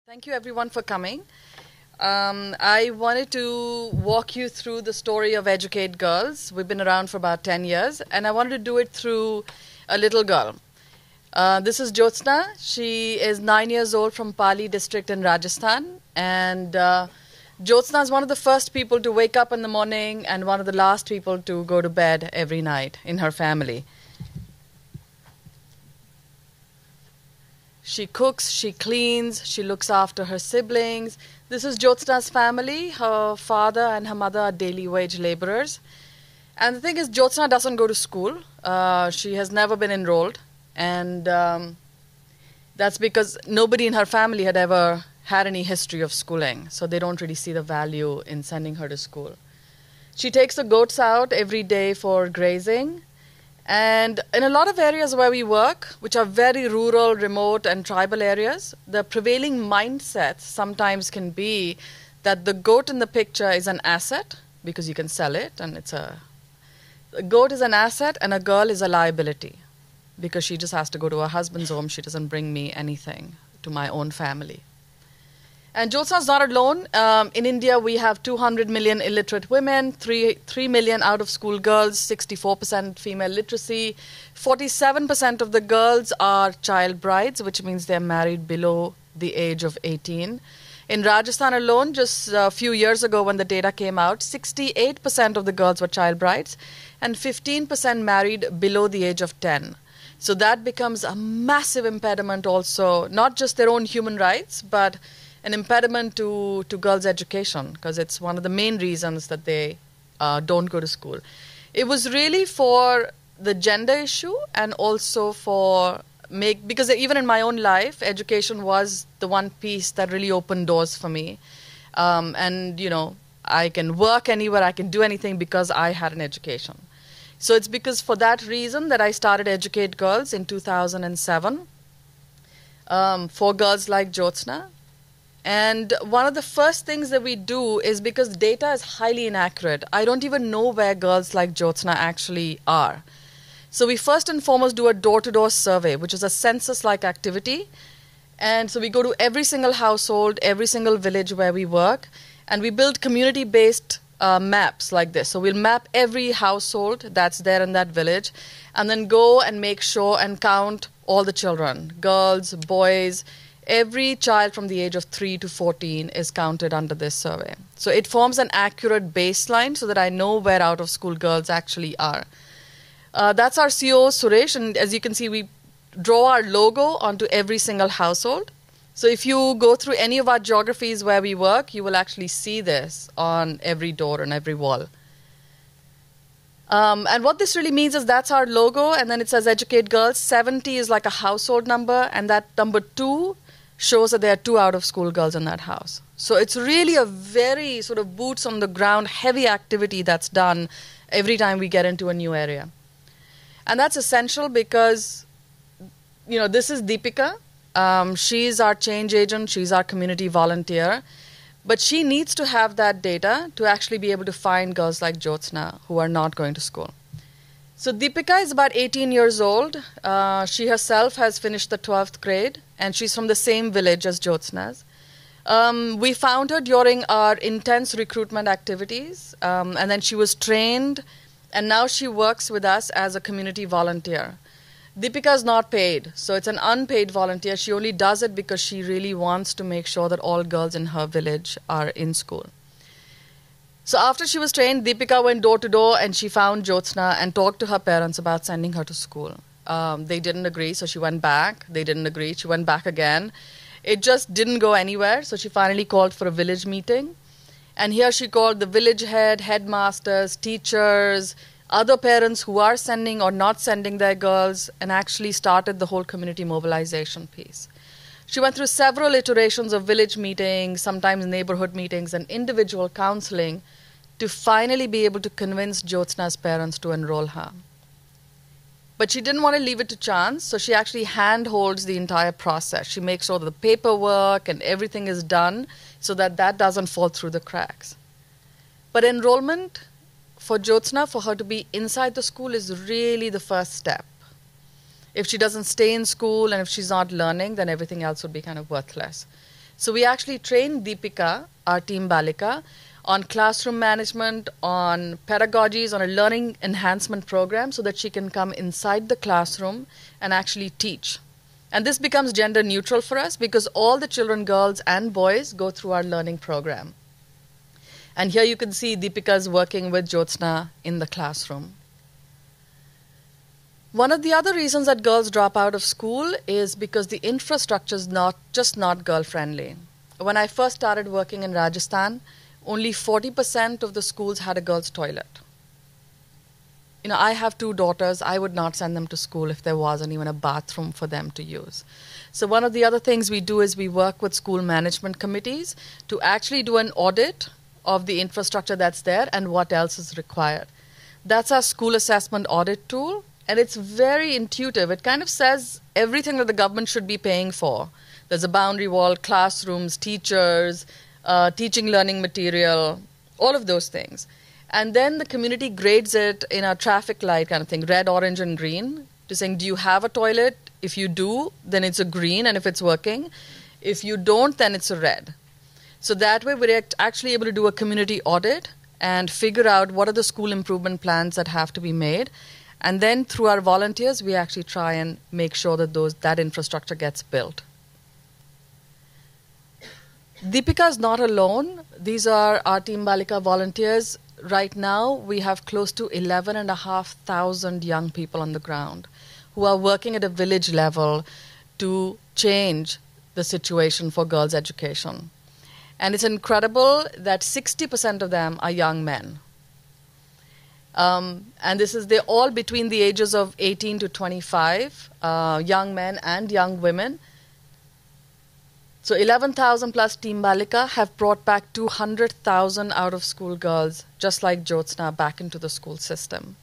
Thank you everyone for coming. I wanted to walk you through the story of Educate Girls. We've been around for about 10 years, and I wanted to do it through a little girl. This is Jyotsna. She is 9 years old from Pali district in Rajasthan. And Jyotsna is one of the first people to wake up in the morning and one of the last people to go to bed every night in her family. She cooks, she cleans, she looks after her siblings. This is Jyotsna's family. Her father and her mother are daily wage laborers. And the thing is, Jyotsna doesn't go to school. She has never been enrolled. And that's because nobody in her family had ever had any history of schooling. So they don't really see the value in sending her to school. She takes the goats out every day for grazing. And in a lot of areas where we work, which are very rural, remote, and tribal areas, the prevailing mindset sometimes can be that the goat in the picture is an asset because you can sell it, and a goat is an asset and a girl is a liability because she just has to go to her husband's home. She doesn't bring me anything to my own family. And Jyotsna is not alone. In India, we have 200 million illiterate women, 3 million out-of-school girls, 64% female literacy. 47% of the girls are child brides, which means they're married below the age of 18. In Rajasthan alone, just a few years ago when the data came out, 68% of the girls were child brides and 15% married below the age of 10. So that becomes a massive impediment also, not just their own human rights, but an impediment to girls' education, because it's one of the main reasons that they don't go to school. It was really for the gender issue and also because even in my own life, education was the one piece that really opened doors for me. And, I can work anywhere, I can do anything because I had an education. So it's because for that reason that I started Educate Girls in 2007 for girls like Jyotsna. And one of the first things that we do is because data is highly inaccurate. I don't even know where girls like Jyotsna actually are. So we first and foremost do a door-to-door survey, which is a census-like activity. And so we go to every single household, every single village where we work, and we build community-based maps like this. So we'll map every household that's there in that village, and then go and make sure and count all the children, girls, boys. Every child from the age of 3 to 14 is counted under this survey. So it forms an accurate baseline so that I know where out-of-school girls actually are. That's our CEO, Suresh, and as you can see, we draw our logo onto every single household. So if you go through any of our geographies where we work, you will actually see this on every door and every wall. And what this really means is that's our logo, and then it says Educate Girls. 70 is like a household number, and that number 2 shows that there are 2 out-of-school girls in that house. So it's really a very sort of boots-on-the-ground, heavy activity that's done every time we get into a new area. And that's essential because, this is Deepika. She's our change agent. She's our community volunteer. But she needs to have that data to actually be able to find girls like Jyotsna who are not going to school. So Deepika is about 18 years old. She herself has finished the 12th grade, and she's from the same village as Jyotsna's. We found her during our intense recruitment activities, and then she was trained, and now she works with us as a community volunteer. Deepika is not paid, so it's an unpaid volunteer. She only does it because she really wants to make sure that all girls in her village are in school. So after she was trained, Deepika went door to door and she found Jyotsna and talked to her parents about sending her to school. They didn't agree, so she went back. They didn't agree, she went back again. It just didn't go anywhere, so she finally called for a village meeting. And here she called the village head, headmasters, teachers, other parents who are sending or not sending their girls, and actually started the whole community mobilization piece. She went through several iterations of village meetings, sometimes neighborhood meetings, and individual counseling to finally be able to convince Jyotsna's parents to enroll her. But she didn't want to leave it to chance, so she actually handholds the entire process. She makes sure that the paperwork and everything is done so that that doesn't fall through the cracks. But enrollment for Jyotsna, for her to be inside the school, is really the first step. If she doesn't stay in school and if she's not learning, then everything else would be kind of worthless. So we actually train Deepika, our team Balika, on classroom management, on pedagogies, on a learning enhancement program so that she can come inside the classroom and actually teach. And this becomes gender neutral for us because all the children, girls and boys, go through our learning program. And here you can see Deepika's working with Jyotsna in the classroom. One of the other reasons that girls drop out of school is because the infrastructure is not girl-friendly. When I first started working in Rajasthan, only 40% of the schools had a girls' toilet. You know, I have 2 daughters. I would not send them to school if there wasn't even a bathroom for them to use. So one of the other things we do is we work with school management committees to actually do an audit of the infrastructure that's there and what else is required. That's our school assessment audit tool, and it's very intuitive. It kind of says everything that the government should be paying for. There's a boundary wall, classrooms, teachers, teaching learning material, all of those things. And then the community grades it in a traffic light kind of thing, red, orange, and green, to saying, do you have a toilet? If you do, then it's a green, and if it's working. If you don't, then it's a red. So that way we're actually able to do a community audit and figure out what are the school improvement plans that have to be made. And then through our volunteers, we actually try and make sure that that infrastructure gets built. Deepika is not alone. These are our Team Balika volunteers. Right now, we have close to 11,500 young people on the ground who are working at a village level to change the situation for girls' education. And it's incredible that 60% of them are young men. And they're all between the ages of 18 to 25, young men and young women. So 11,000 plus Team Balika have brought back 200,000 out-of-school girls, just like Jyotsna, back into the school system.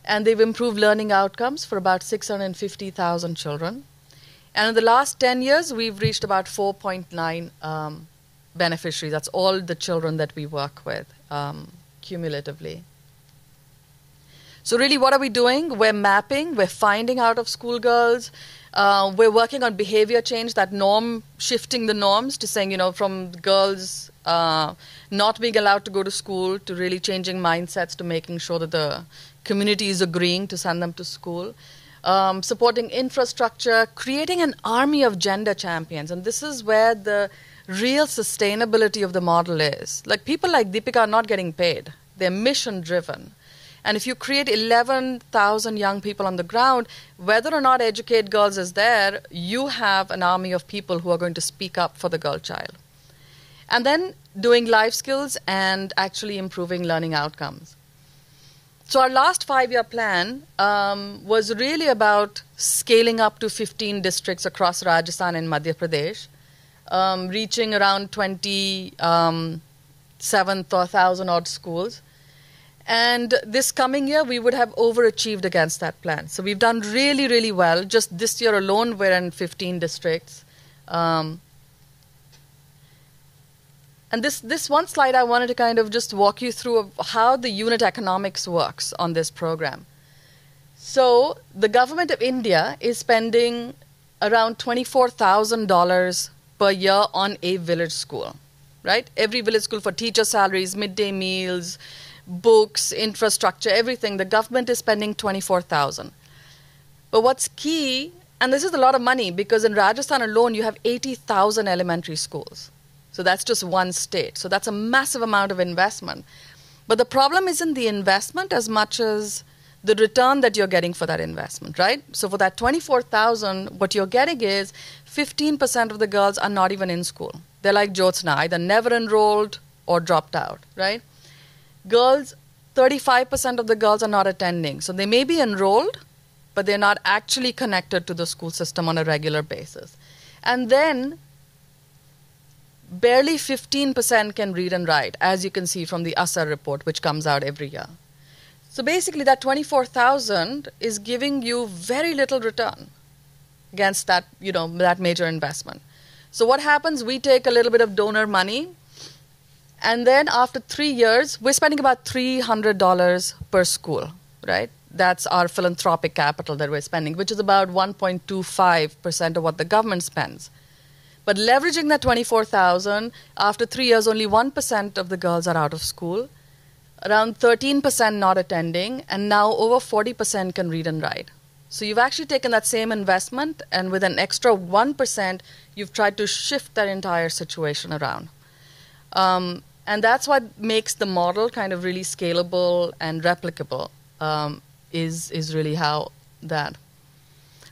And they've improved learning outcomes for about 650,000 children. And in the last 10 years, we've reached about 4.9 beneficiaries. That's all the children that we work with cumulatively. So really, what are we doing? We're mapping, we're finding out-of-school girls. We're working on behavior change, that norm, shifting the norms to saying, from girls not being allowed to go to school to really changing mindsets to making sure that the community is agreeing to send them to school. Supporting infrastructure, creating an army of gender champions. And this is where the real sustainability of the model is. Like, people like Deepika are not getting paid. They're mission-driven. And if you create 11,000 young people on the ground, whether or not Educate Girls is there, you have an army of people who are going to speak up for the girl child. And then doing life skills and actually improving learning outcomes. So our last 5-year plan was really about scaling up to 15 districts across Rajasthan and Madhya Pradesh, reaching around 27,000 odd schools. And this coming year, we would have overachieved against that plan. So we've done really, really well. Just this year alone, we're in 15 districts. And this one slide, I wanted to kind of just walk you through how the unit economics works on this program. So the government of India is spending around $24,000 per year on a village school, right? Every village school for teacher salaries, midday meals, books, infrastructure, everything. The government is spending $24,000. But what's key, and this is a lot of money because in Rajasthan alone, you have 80,000 elementary schools. So that's just one state. So that's a massive amount of investment. But the problem isn't the investment as much as the return that you're getting for that investment, right? So for that $24,000, what you're getting is 15% of the girls are not even in school. They're like Jyotsna, either never enrolled or dropped out, right? Girls, 35% of the girls are not attending. So they may be enrolled, but they're not actually connected to the school system on a regular basis. And then barely 15% can read and write, as you can see from the ASAR report, which comes out every year. So basically that 24,000 is giving you very little return against that, that major investment. So what happens? We take a little bit of donor money, and then after 3 years, we're spending about $300 per school, right? That's our philanthropic capital that we're spending, which is about 1.25% of what the government spends. But leveraging that 24,000, after 3 years, only 1% of the girls are out of school, around 13% not attending, and now over 40% can read and write. So you've actually taken that same investment, and with an extra 1%, you've tried to shift that entire situation around. And that's what makes the model kind of really scalable and replicable, is really how that.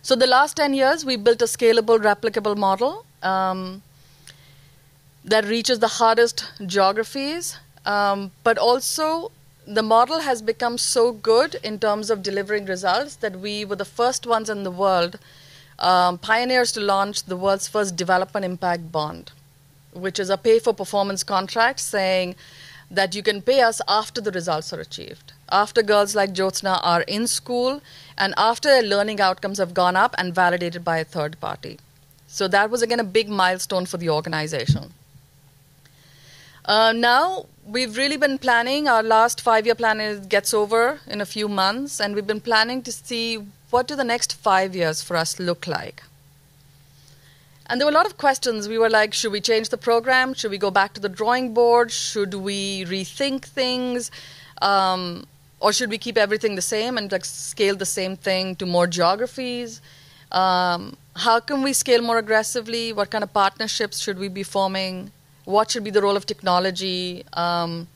So the last 10 years, we built a scalable, replicable model that reaches the hardest geographies, but also the model has become so good in terms of delivering results that we were the first ones in the world, pioneers to launch the world's first development impact bond, which is a pay-for-performance contract saying that you can pay us after the results are achieved, after girls like Jyotsna are in school, and after their learning outcomes have gone up and validated by a third party. So that was, again, a big milestone for the organization. Now, we've really been planning. Our last 5-year plan gets over in a few months, and we've been planning to see what do the next 5 years for us look like. And there were a lot of questions. We were like, should we change the program? Should we go back to the drawing board? Should we rethink things? Or should we keep everything the same and like scale the same thing to more geographies? How can we scale more aggressively? What kind of partnerships should we be forming? What should be the role of technology? And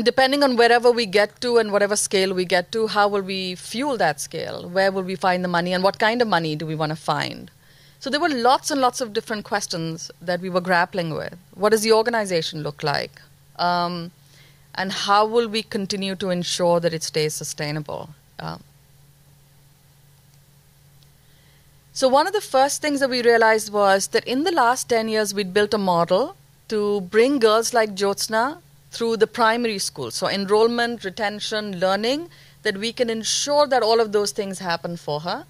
depending on wherever we get to and whatever scale we get to, how will we fuel that scale? Where will we find the money, and what kind of money do we want to find? So there were lots and lots of different questions that we were grappling with. What does the organization look like? And how will we continue to ensure that it stays sustainable? So one of the first things that we realized was that in the last 10 years, we'd built a model to bring girls like Jyotsna through the primary school. So enrollment, retention, learning, that we can ensure that all of those things happen for her.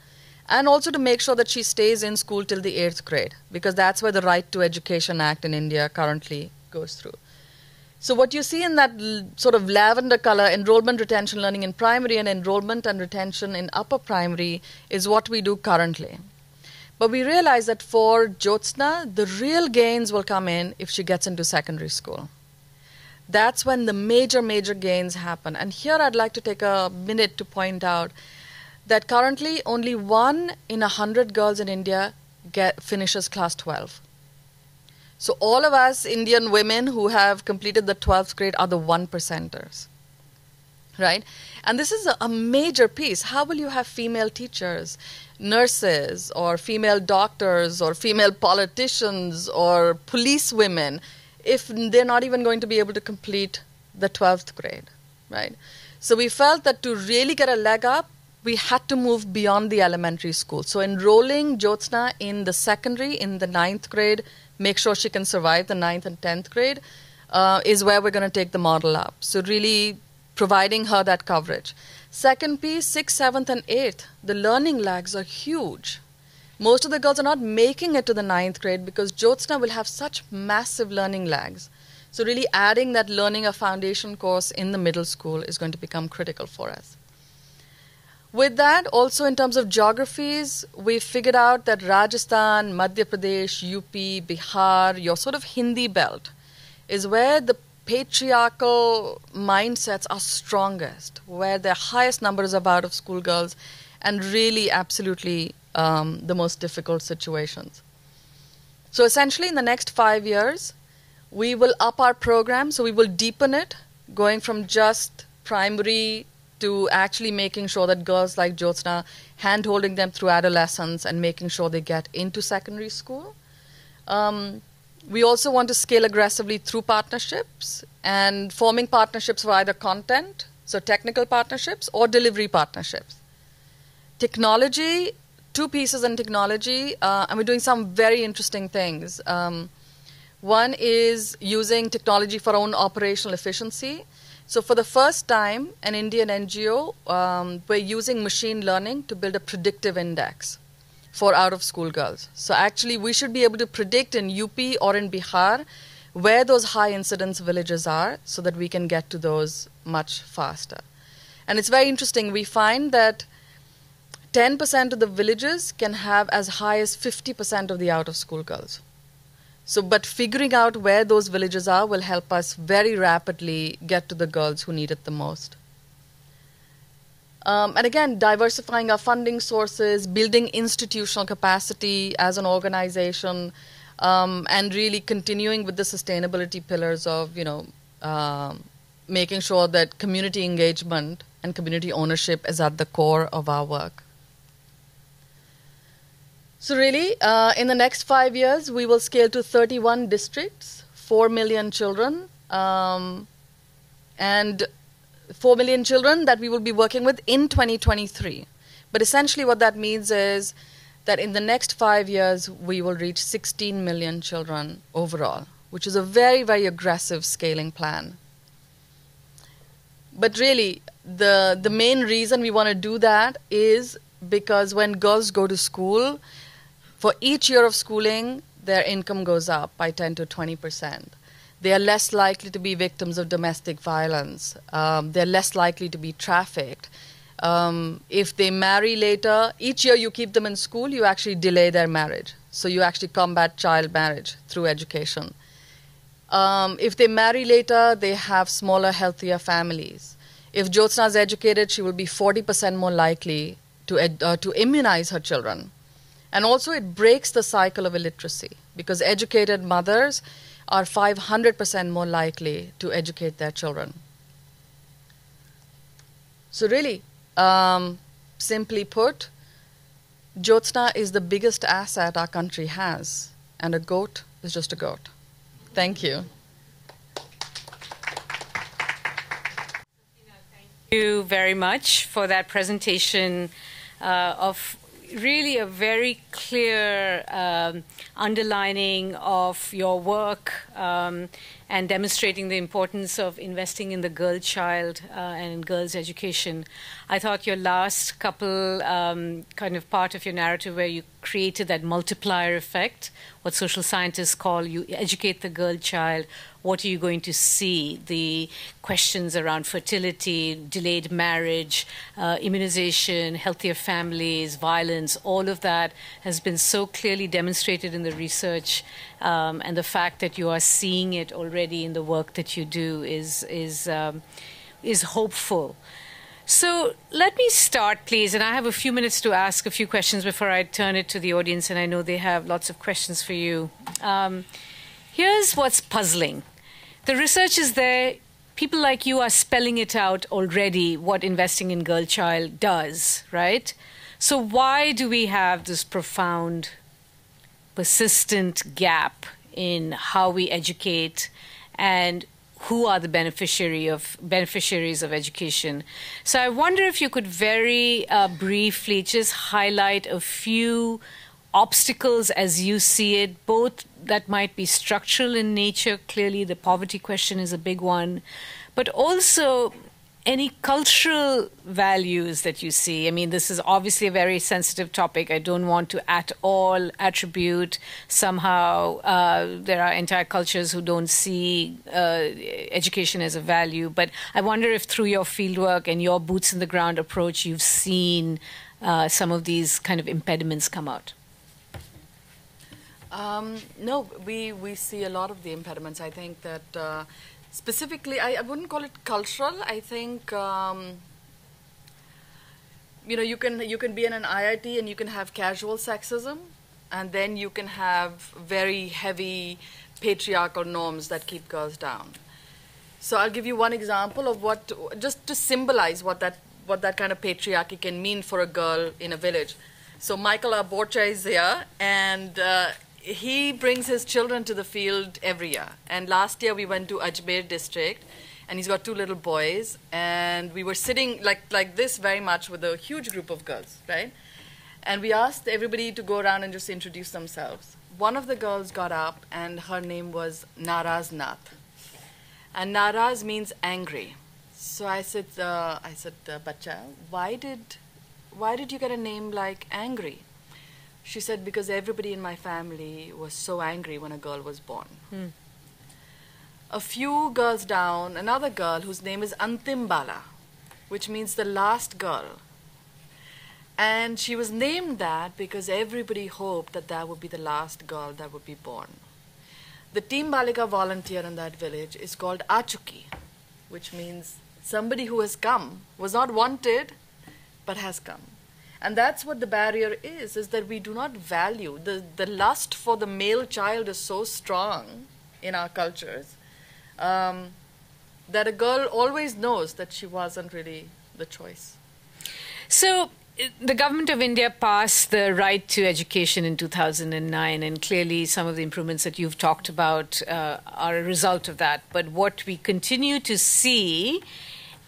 And also to make sure that she stays in school till the 8th grade, because that's where the Right to Education Act in India currently goes through. So what you see in that sort of lavender color, enrollment, retention, learning in primary, and enrollment and retention in upper primary, is what we do currently. But we realize that for Jyotsna, the real gains will come in if she gets into secondary school. That's when the major gains happen. And here I'd like to take a minute to point out that currently only 1 in 100 girls in India finishes class 12. So all of us Indian women who have completed the 12th grade are the 1%ers, right? And this is a major piece. How will you have female teachers, nurses, or female doctors, or female politicians, or police women, if they're not even going to be able to complete the 12th grade, right? So we felt that to really get a leg up, we had to move beyond the elementary school. So enrolling Jyotsna in the secondary, in the 9th grade, make sure she can survive the 9th and 10th grade, is where we're going to take the model up. So really providing her that coverage. Second piece, 6th, 7th, and 8th, the learning lags are huge. Most of the girls are not making it to the 9th grade because Jyotsna will have such massive learning lags. So really adding that learning a foundation course in the middle school is going to become critical for us. With that, also in terms of geographies, we figured out that Rajasthan, Madhya Pradesh, UP, Bihar, your sort of Hindi belt, is where the patriarchal mindsets are strongest, where the highest numbers of out-of-school girls, and really absolutely the most difficult situations. So essentially in the next 5 years, we will up our program, so we will deepen it, going from just primary to actually making sure that girls like Jyotsna, hand-holding them through adolescence and making sure they get into secondary school. We also want to scale aggressively through partnerships and forming partnerships for either content, so technical partnerships, or delivery partnerships. Technology, 2 pieces in technology, and we're doing some very interesting things. One is using technology for our own operational efficiency. So for the first time, an Indian NGO, we're using machine learning to build a predictive index for out-of-school girls. So actually, we should be able to predict in UP or in Bihar where those high-incidence villages are so that we can get to those much faster. And it's very interesting. We find that 10% of the villages can have as high as 50% of the out-of-school girls. So, but figuring out where those villages are will help us very rapidly get to the girls who need it the most. And again, diversifying our funding sources, building institutional capacity as an organization, and really continuing with the sustainability pillars of, making sure that community engagement and community ownership is at the core of our work. So really, in the next 5 years, we will scale to 31 districts, 4 million children, and 4 million children that we will be working with in 2023. But essentially what that means is that in the next 5 years, we will reach 16 million children overall, which is a very, very aggressive scaling plan. But really, the main reason we want to do that is because when girls go to school, for each year of schooling, their income goes up by 10 to 20%. They are less likely to be victims of domestic violence. They're less likely to be trafficked. If they marry later, each year you keep them in school, you actually delay their marriage. So you actually combat child marriage through education. If they marry later, they have smaller, healthier families. If Jyotsna is educated, she will be 40% more likely to immunize her children. And also it breaks the cycle of illiteracy because educated mothers are 500% more likely to educate their children. So really, simply put, Jyotsna is the biggest asset our country has, and a goat is just a goat. Thank you. Thank you very much for that presentation of really a very clear underlining of your work and demonstrating the importance of investing in the girl child and in girls' education. I thought your last couple kind of part of your narrative where you created that multiplier effect, what social scientists call you educate the girl child, what are you going to see? The questions around fertility, delayed marriage, immunization, healthier families, violence, all of that has been so clearly demonstrated in the research, and the fact that you are seeing it already in the work that you do is hopeful. So let me start, please, and I have a few minutes to ask a few questions before I turn it to the audience, and I know they have lots of questions for you. Here's what's puzzling. The research is there. People like you are spelling it out already, what investing in girl child does, right? So why do we have this profound, persistent gap in how we educate and who are the beneficiaries of education? So I wonder if you could very briefly just highlight a few obstacles as you see it, both that might be structural in nature. Clearly, the poverty question is a big one, but also any cultural values that you see. I mean, this is obviously a very sensitive topic. I don't want to at all attribute somehow there are entire cultures who don't see education as a value. But I wonder if through your fieldwork and your boots in the ground approach, you've seen some of these kind of impediments come out. No, we see a lot of the impediments. I think that specifically, I wouldn't call it cultural. I think you can be in an IIT and you can have casual sexism, and then you can have very heavy patriarchal norms that keep girls down. So I'll give you one example of what, just to symbolize what that kind of patriarchy can mean for a girl in a village. So Michael Aborcha is here, and he brings his children to the field every year. And last year we went to Ajmer district, and he's got 2 little boys, and we were sitting like this very much with a huge group of girls, right? And we asked everybody to go around and just introduce themselves. One of the girls got up, and her name was Naraz Nath. And Naraz means angry. So I said, Bacha, why did you get a name like angry? She said, because everybody in my family was so angry when a girl was born. A few girls down, another girl whose name is Antim Bala, which means the last girl. And she was named that because everybody hoped that that would be the last girl that would be born. The Team Balika volunteer in that village is called Achuki, which means somebody who has come, was not wanted, but has come. And that's what the barrier is that we do not value. The lust for the male child is so strong in our cultures that a girl always knows that she wasn't really the choice. So the government of India passed the right to education in 2009, and clearly some of the improvements that you've talked about are a result of that. But what we continue to see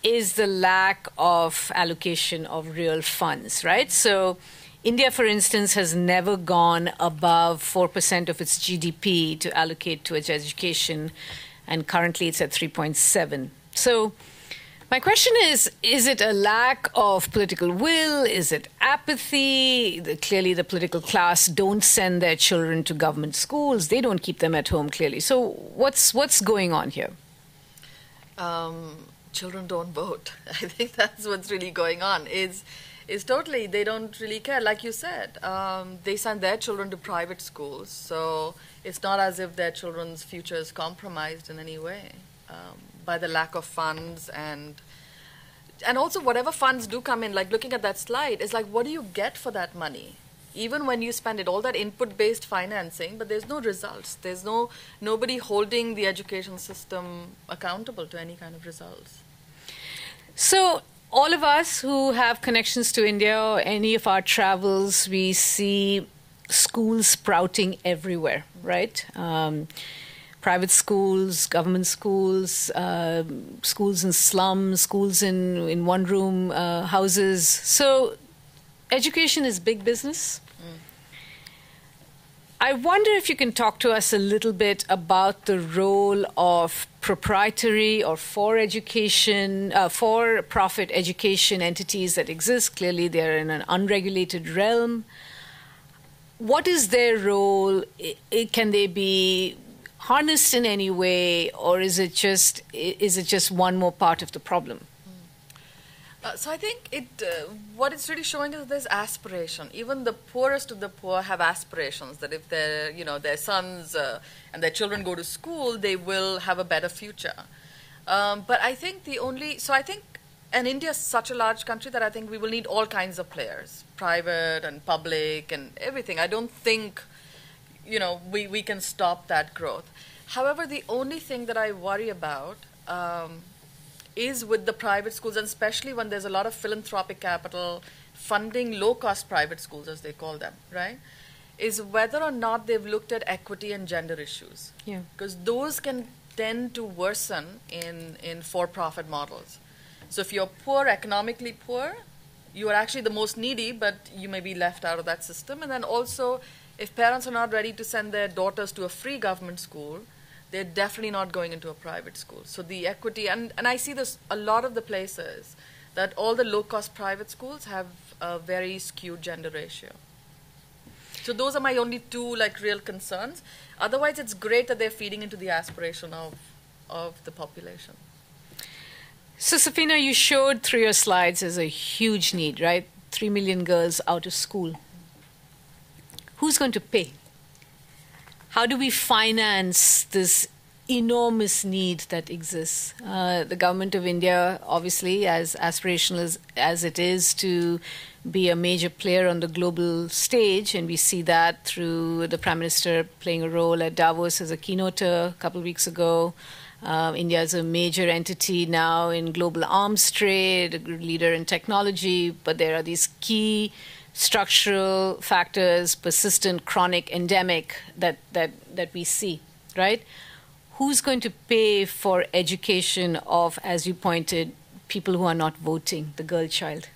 is the lack of allocation of real funds, right? So India, for instance, has never gone above 4% of its GDP to allocate to its education, and currently it's at 3.7. So my question is it a lack of political will? Is it apathy? Clearly the political class don't send their children to government schools. They don't keep them at home, clearly. So what's going on here? Children don't vote. I think that's what's really going on. Is totally, they don't really care. Like you said, they send their children to private schools. So it's not as if their children's future is compromised in any way by the lack of funds, and also whatever funds do come in, like looking at that slide, is like, what do you get for that money? Even when you spend it, all that input-based financing, but there's no results. There's nobody holding the education system accountable to any kind of results. So all of us who have connections to India or any of our travels, we see schools sprouting everywhere, right? Private schools, government schools, schools in slums, schools in one-room houses. So education is big business. I wonder if you can talk to us a little bit about the role of proprietary or for-profit education entities that exist. Clearly, they're in an unregulated realm. What is their role? Can they be harnessed in any way, or is it just one more part of the problem? So I think what it's really showing is that there's aspiration. Even the poorest of the poor have aspirations that if their sons and their children go to school, they will have a better future. But I think and India is such a large country that I think we will need all kinds of players, private and public and everything. I don't think we can stop that growth. However, the only thing that I worry about is with the private schools, and especially when there's a lot of philanthropic capital funding low-cost private schools, as they call them, right, is whether or not they've looked at equity and gender issues. Yeah. Because those can tend to worsen in for-profit models. So if you're poor, economically poor, you are actually the most needy, but you may be left out of that system. And then also, if parents are not ready to send their daughters to a free government school, they're definitely not going into a private school. So the equity, and I see this a lot of the places, that all the low-cost private schools have a very skewed gender ratio. So those are my only two real concerns. Otherwise, it's great that they're feeding into the aspiration of the population. So Safeena, you showed through your slides there's a huge need, right? 3 million girls out of school. Who's going to pay? How do we finance this enormous need that exists? The government of India, obviously, as aspirational as it is to be a major player on the global stage, and we see that through the Prime Minister playing a role at Davos as a keynoter a couple of weeks ago. India is a major entity now in global arms trade, a leader in technology, but there are these key structural factors, persistent, chronic, endemic, that we see, right? Who's going to pay for education of, as you pointed, people who are not voting, the girl child?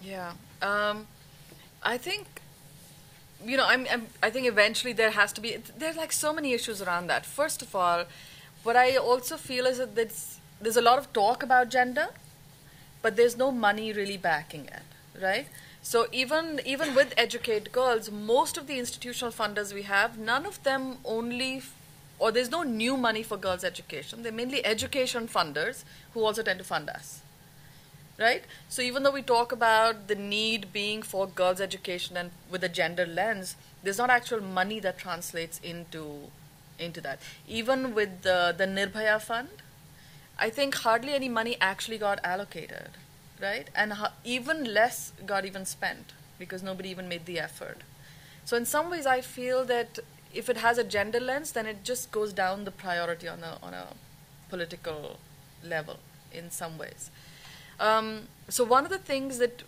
Yeah. I think, I think eventually there has to be, there's so many issues around that. First of all, what I also feel is that there's a lot of talk about gender, but there's no money really backing it, right? So even with Educate Girls, most of the institutional funders we have, none of them there's no new money for girls' education. They're mainly education funders who also tend to fund us. right? So even though we talk about the need being for girls' education and with a gender lens, there's not actual money that translates into that. Even with the Nirbhaya fund, I think hardly any money actually got allocated, right? And even less got even spent because nobody even made the effort. So in some ways, I feel that if it has a gender lens, then it just goes down the priority on a political level in some ways. So one of the things that,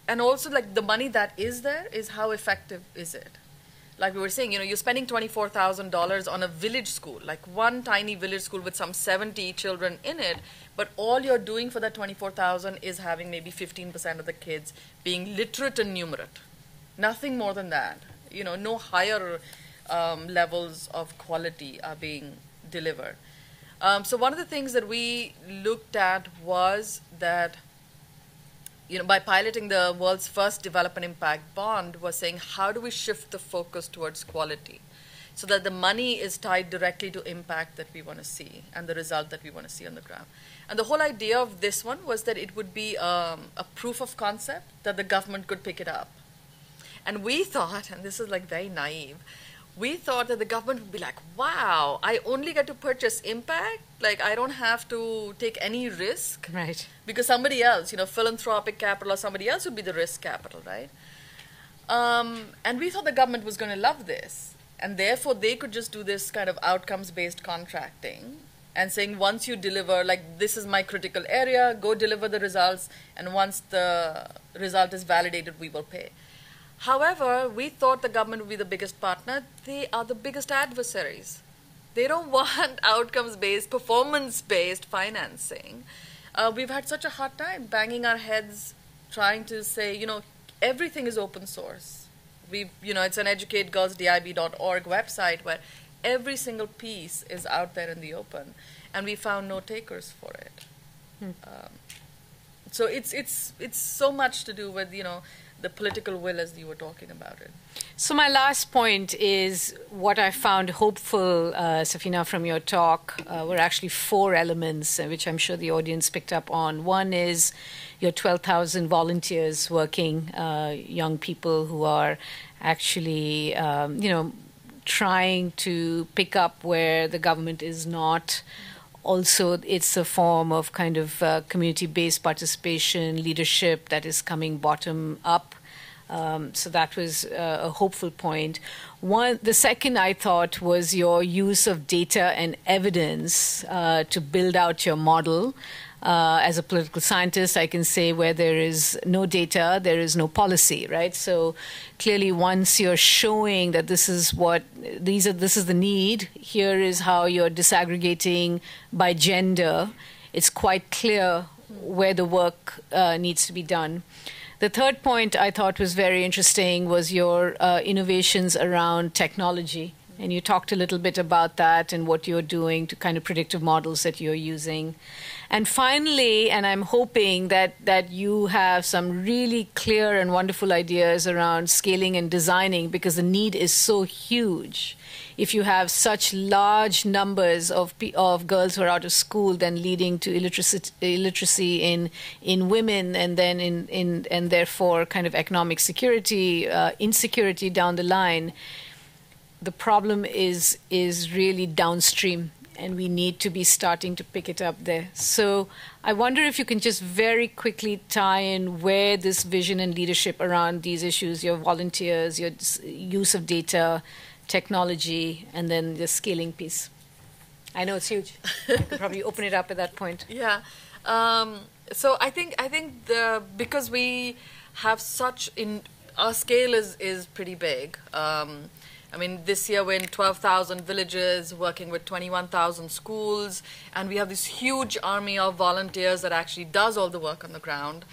and also like the money that is there is how effective is it? Like we were saying, you're spending $24,000 on a village school, like one tiny village school with some 70 children in it, but all you're doing for that 24,000 is having maybe 15% of the kids being literate and numerate. Nothing more than that. No higher levels of quality are being delivered. So one of the things that we looked at was that, by piloting the world's first development impact bond, was saying how do we shift the focus towards quality so that the money is tied directly to impact that we want to see and the result that we want to see on the ground. And the whole idea of this one was that it would be a proof of concept that the government could pick it up. And we thought, and this is like very naive, we thought that the government would be like, wow, I only get to purchase impact. Like, I don't have to take any risk. Right. Because somebody else, philanthropic capital or somebody else would be the risk capital, right? And we thought the government was going to love this. And therefore, they could just do this kind of outcomes-based contracting and saying, once you deliver, like, this is my critical area, go deliver the results. And once the result is validated, we will pay. However, we thought the government would be the biggest partner. They are the biggest adversaries. They don't want outcomes-based, performance-based financing. We've had such a hard time banging our heads trying to say, everything is open source. It's an educategirlsdib.org website where every single piece is out there in the open, and we found no takers for it. So it's so much to do with, the political will as you were talking about it. So my last point is what I found hopeful, Safeena, from your talk were actually 4 elements, which I'm sure the audience picked up on. One is your 12,000 volunteers working, young people who are actually, trying to pick up where the government is not. Also, it's a form of kind of community-based participation, leadership that is coming bottom up. So that was a hopeful point. The second I thought was your use of data and evidence to build out your model. As a political scientist, I can say where there is no data, there is no policy, right? So clearly, once you're showing that this is the need, here is how you're disaggregating by gender, it's quite clear where the work needs to be done. The third point I thought was very interesting was your innovations around technology. And you talked a little bit about that and what you're doing to kind of predictive models that you're using. And finally, and I'm hoping that you have some really clear and wonderful ideas around scaling and designing, because the need is so huge. If you have such large numbers of girls who are out of school, then leading to illiteracy in women, and then and therefore kind of economic security, insecurity down the line. The problem is really downstream, and we need to be starting to pick it up there. So I wonder if you can just very quickly tie in where this vision and leadership around these issues, your volunteers, your use of data, technology, and then the scaling piece. I know it's huge. I could probably open it up at that point. Yeah. So I think because we have our scale is pretty big. This year we're in 12,000 villages, working with 21,000 schools, and we have this huge army of volunteers that actually does all the work on the ground.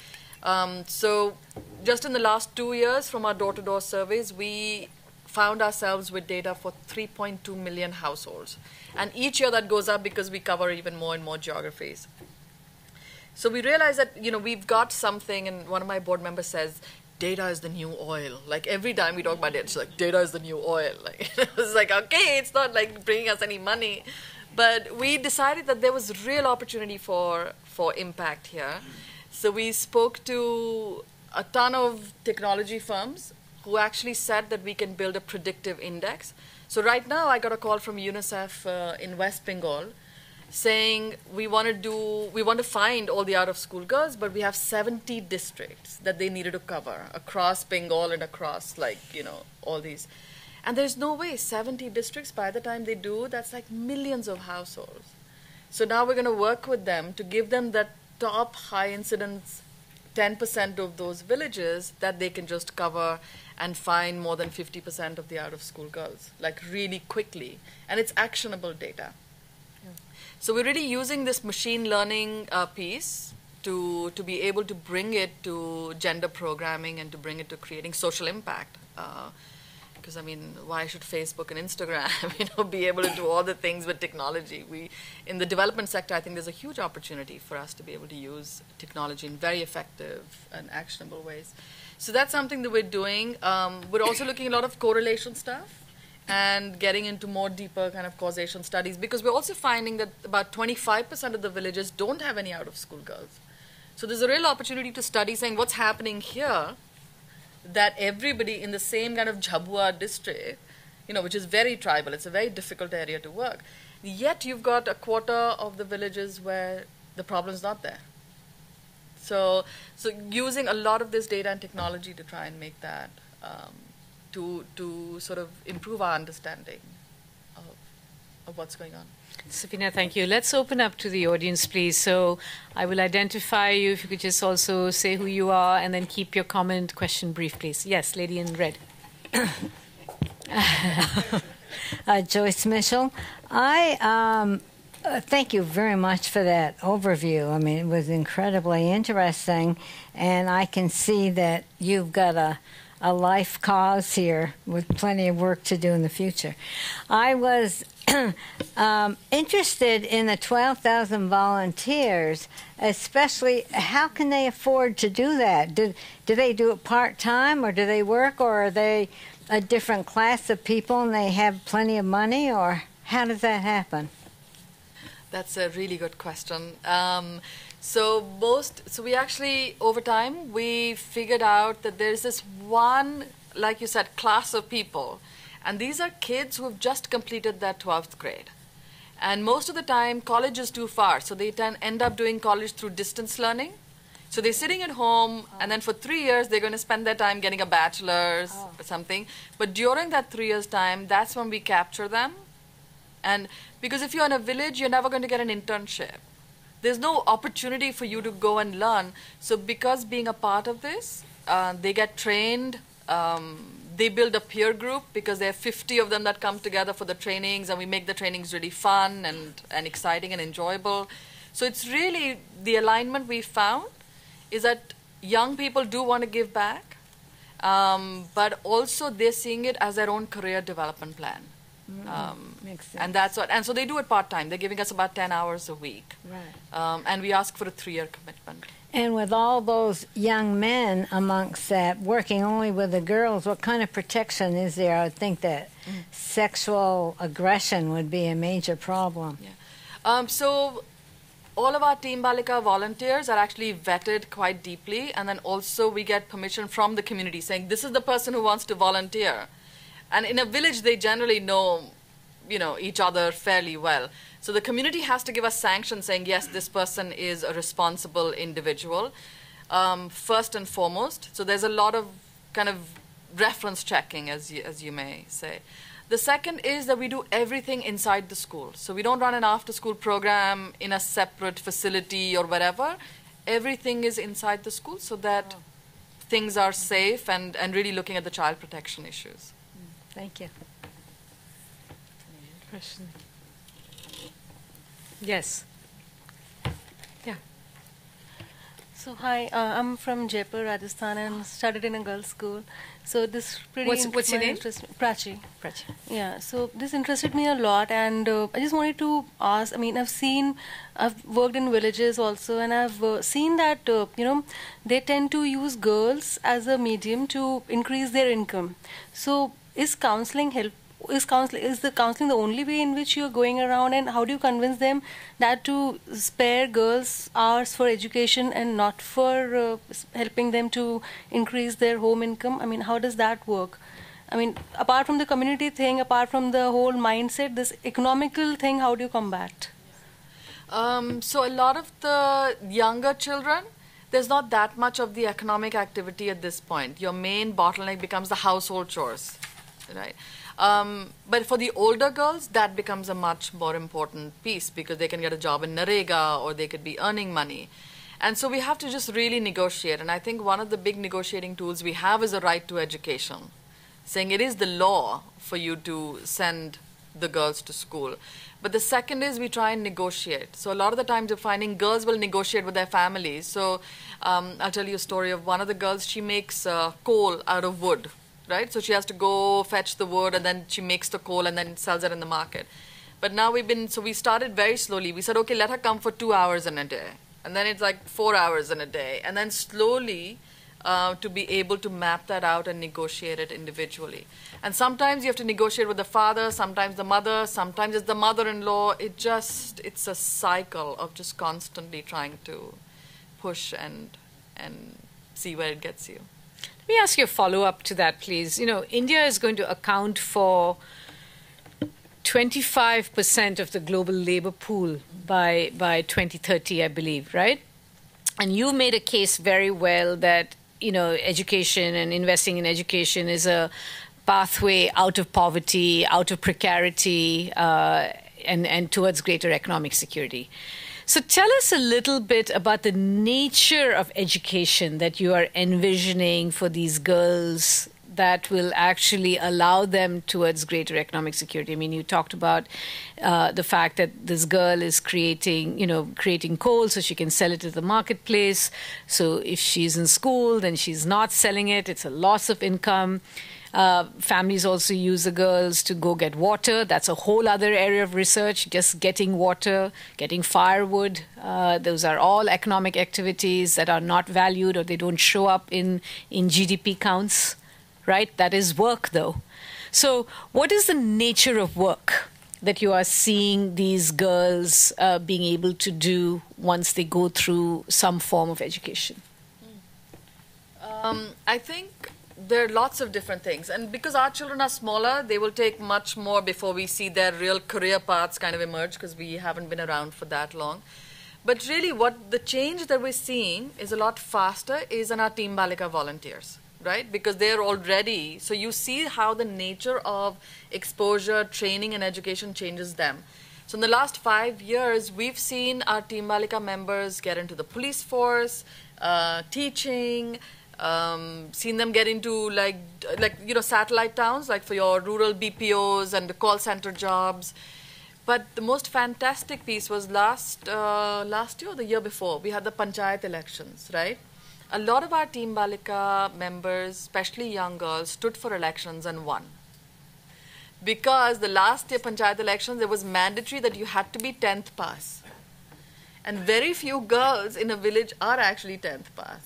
So just in the last 2 years from our door-to-door surveys, we found ourselves with data for 3.2 million households. And each year that goes up because we cover even more and more geographies. So we realized that, we've got something, and one of my board members says, data is the new oil. Like every time we talk about it, it's like, data is the new oil. Like, it's like, okay, it's not like bringing us any money. But we decided that there was real opportunity for impact here. So we spoke to a ton of technology firms who actually said that we can build a predictive index. So right now I got a call from UNICEF in West Bengal saying we want to find all the out-of-school girls, but we have 70 districts that they needed to cover across Bengal and across, like, all these. And there's no way 70 districts, by the time they do, that's like millions of households. So now we're going to work with them to give them that top high incidence 10% of those villages that they can just cover and find more than 50% of the out-of-school girls, like really quickly. And it's actionable data. So we're really using this machine learning piece to be able to bring it to gender programming and to bring it to creating social impact. Because, I mean, why should Facebook and Instagram, be able to do all the things with technology? In the development sector, I think there's a huge opportunity for us to be able to use technology in very effective and actionable ways. So that's something that we're doing. We're also looking at a lot of correlation stuff and getting into more deeper kind of causation studies, because we're also finding that about 25% of the villages don't have any out-of-school girls. So there's a real opportunity to study saying what's happening here, that everybody in the same kind of Jhabua district, which is very tribal, it's a very difficult area to work, yet you've got a quarter of the villages where the problem's not there. So using a lot of this data and technology to try and make that, to sort of improve our understanding of what's going on. Safeena, thank you. Let's open up to the audience, please. So I will identify you. If you could just also say who you are and then keep your question brief, please. Yes, lady in red. Joyce Mitchell. I thank you very much for that overview. I mean, it was incredibly interesting, and I can see that you've got a life cause here with plenty of work to do in the future. I was interested in the 12,000 volunteers, especially how can they afford to do that? Do they do it part-time, or do they work, or are they a different class of people and they have plenty of money, or how does that happen? That's a really good question. So we actually, over time, we figured out that there's this one, like you said, class of people. And these are kids who have just completed their 12th grade. And most of the time, college is too far. So they end up doing college through distance learning. So they're sitting at home, and then for 3 years, they're going to spend their time getting a bachelor's or something. But during that 3 years' time, that's when we capture them. And because if you're in a village, you're never going to get an internship. There's no opportunity for you to go and learn. So because being a part of this, they get trained. They build a peer group because there are 50 of them that come together for the trainings, and we make the trainings really fun and exciting and enjoyable. So it's really the alignment we found is that young people do want to give back, but also they're seeing it as their own career development plan. Makes sense. And that's what, and so they do it part-time. They're giving us about 10 hours a week. Right. And we ask for a 3-year commitment. And with all those young men amongst that, working only with the girls, what kind of protection is there? I would think that sexual aggression would be a major problem. Yeah. So all of our Team Balika volunteers are actually vetted quite deeply, and then also we get permission from the community saying, this is the person who wants to volunteer. And in a village, they generally know, each other fairly well. So the community has to give us sanction saying, yes, this person is a responsible individual, first and foremost. So there's a lot of kind of reference checking, as you may say. The second is that we do everything inside the school. So we don't run an after-school program in a separate facility or whatever. Everything is inside the school so that things are safe and really looking at the child protection issues. Thank you. Question. Yes. Yeah. So hi, I'm from Jaipur, Rajasthan, and studied in a girls' school. So this pretty What's your name? Prachi. Prachi. Yeah. So this interested me a lot, and I just wanted to ask. I mean, I've worked in villages also, and I've seen that they tend to use girls as a medium to increase their income. So is counseling is the counseling the only way in which you're going around, and how do you convince them that to spare girls hours for education and not for helping them to increase their home income? I mean, how does that work? I mean, apart from the community thing, apart from the whole mindset, this economical thing, how do you combat? So a lot of the younger children, there's not that much of the economic activity at this point. Your main bottleneck becomes the household chores, right? But for the older girls, that becomes a much more important piece because they can get a job in Narega or they could be earning money. And so we have to just really negotiate. And I think one of the big negotiating tools we have is a right to education, saying it is the law for you to send the girls to school. But the second is we try and negotiate. So a lot of the times you're finding girls will negotiate with their families. So I'll tell you a story of one of the girls. She makes coal out of wood, right? So she has to go fetch the wood and then she makes the coal and then sells it in the market. But now we started very slowly. We said, okay, let her come for 2 hours in a day. And then it's like 4 hours in a day. And then slowly to be able to map that out and negotiate it individually. And sometimes you have to negotiate with the father, sometimes the mother, sometimes it's the mother-in-law. It's a cycle of just constantly trying to push and see where it gets you. Let me ask you a follow-up to that, please. You know, India is going to account for 25% of the global labor pool by 2030, I believe, right? And you made a case very well that, you know, education and investing in education is a pathway out of poverty, out of precarity, and towards greater economic security. So tell us a little bit about the nature of education that you are envisioning for these girls that will actually allow them towards greater economic security. I mean, you talked about the fact that this girl is creating coal so she can sell it to the marketplace. So if she's in school, then she's not selling it. It's a loss of income. Families also use the girls to go get water. That's a whole other area of research, just getting water, getting firewood. Those are all economic activities that are not valued or they don't show up in GDP counts, right? That is work, though. So what is the nature of work that you are seeing these girls being able to do once they go through some form of education? I think there are lots of different things. And because our children are smaller, they will take much more before we see their real career paths kind of emerge because we haven't been around for that long. But really what the change that we're seeing is a lot faster is in our Team Balika volunteers, right? Because they're already, so you see how the nature of exposure, training and education changes them. So in the last 5 years, we've seen our Team Balika members get into the police force, teaching, seen them get into like satellite towns, like for your rural BPOs and the call center jobs. But the most fantastic piece was last year or the year before, we had the Panchayat elections, right? A lot of our Team Balika members, especially young girls, stood for elections and won. Because the last year Panchayat elections, it was mandatory that you had to be 10th pass. And very few girls in a village are actually 10th pass.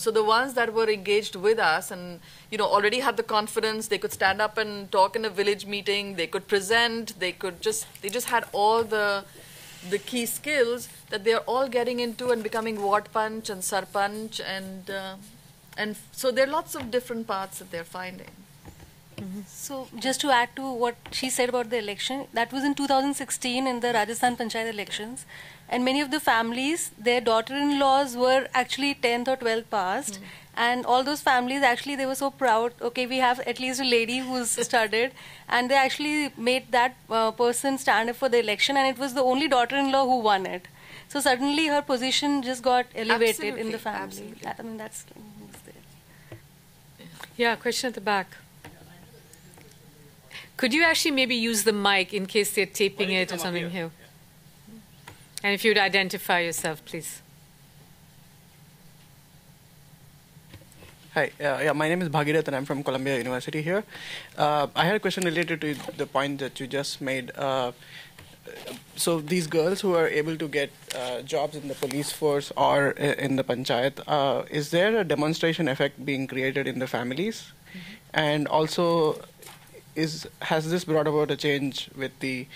So the ones that were engaged with us and already had the confidence, they could stand up and talk in a village meeting, they could present, they just had all the key skills that they're all getting into and becoming ward panch and sarpanch and so there are lots of different paths that they're finding. Mm-hmm. So just to add to what she said about the election, that was in 2016 in the Rajasthan Panchayat elections. And many of the families, their daughter-in-laws were actually 10th or 12th passed. Mm. And all those families, actually, they were so proud. Okay, we have at least a lady who's studied. And they actually made that person stand up for the election. And it was the only daughter-in-law who won it. So suddenly her position just got elevated in the family. Absolutely. I mean, that's there. Yeah, question at the back. Could you actually maybe use the mic in case they're taping it or something here? And if you'd identify yourself, please. Hi, my name is Bhagirath and I'm from Columbia University here. I had a question related to the point that you just made. So these girls who are able to get jobs in the police force or in the panchayat, is there a demonstration effect being created in the families? Mm-hmm. And also, has this brought about a change with the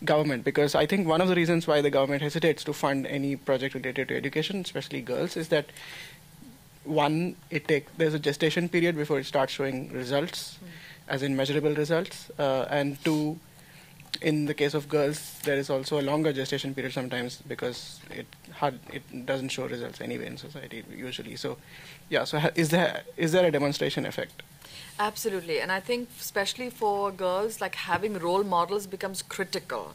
government? Because I think one of the reasons why the government hesitates to fund any project related to education, especially girls, is that one, there's a gestation period before it starts showing results, as in measurable results, and two, in the case of girls, there is also a longer gestation period sometimes because it doesn't show results anyway in society usually. So, yeah. So, is there a demonstration effect? Absolutely, and I think especially for girls, like having role models becomes critical.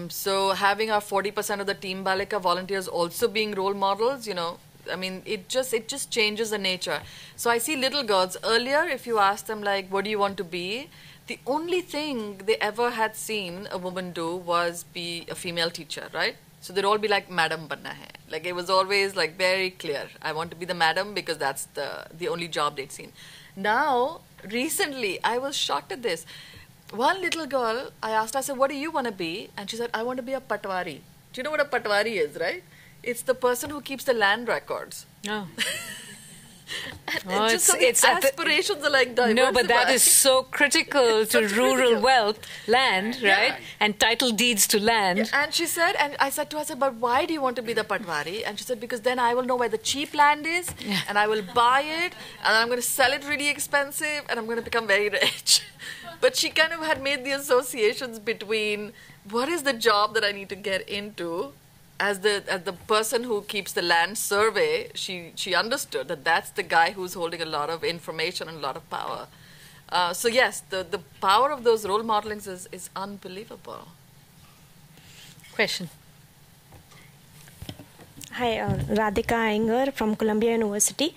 So having our 40% of the Team Balika volunteers also being role models, I mean, it just changes the nature. So I see little girls earlier. If you ask them like, "What do you want to be?" the only thing they ever had seen a woman do was be a female teacher, right? So they'd all be like, "Madam banna hai." Like it was always like very clear. I want to be the madam because that's the only job they'd seen. Now, recently, I was shocked at this. One little girl, I asked her, I said, "What do you want to be?" And she said, "I want to be a patwari." Do you know what a patwari is, right? It's the person who keeps the land records. Oh. And just so its aspirations are like diversified. No, but that is so critical to rural wealth, land, right? Yeah. And title deeds to land. Yeah, and she said, and I said to her, I said, "But why do you want to be the patwari?" And she said, "Because then I will know where the cheap land is, and I will buy it, and I'm going to sell it really expensive, and I'm going to become very rich." But she kind of had made the associations between what is the job that I need to get into. As the person who keeps the land survey, she understood that that's the guy who's holding a lot of information and a lot of power. So yes, the power of those role modelings is unbelievable. Question. Hi, Radhika Iyengar from Columbia University.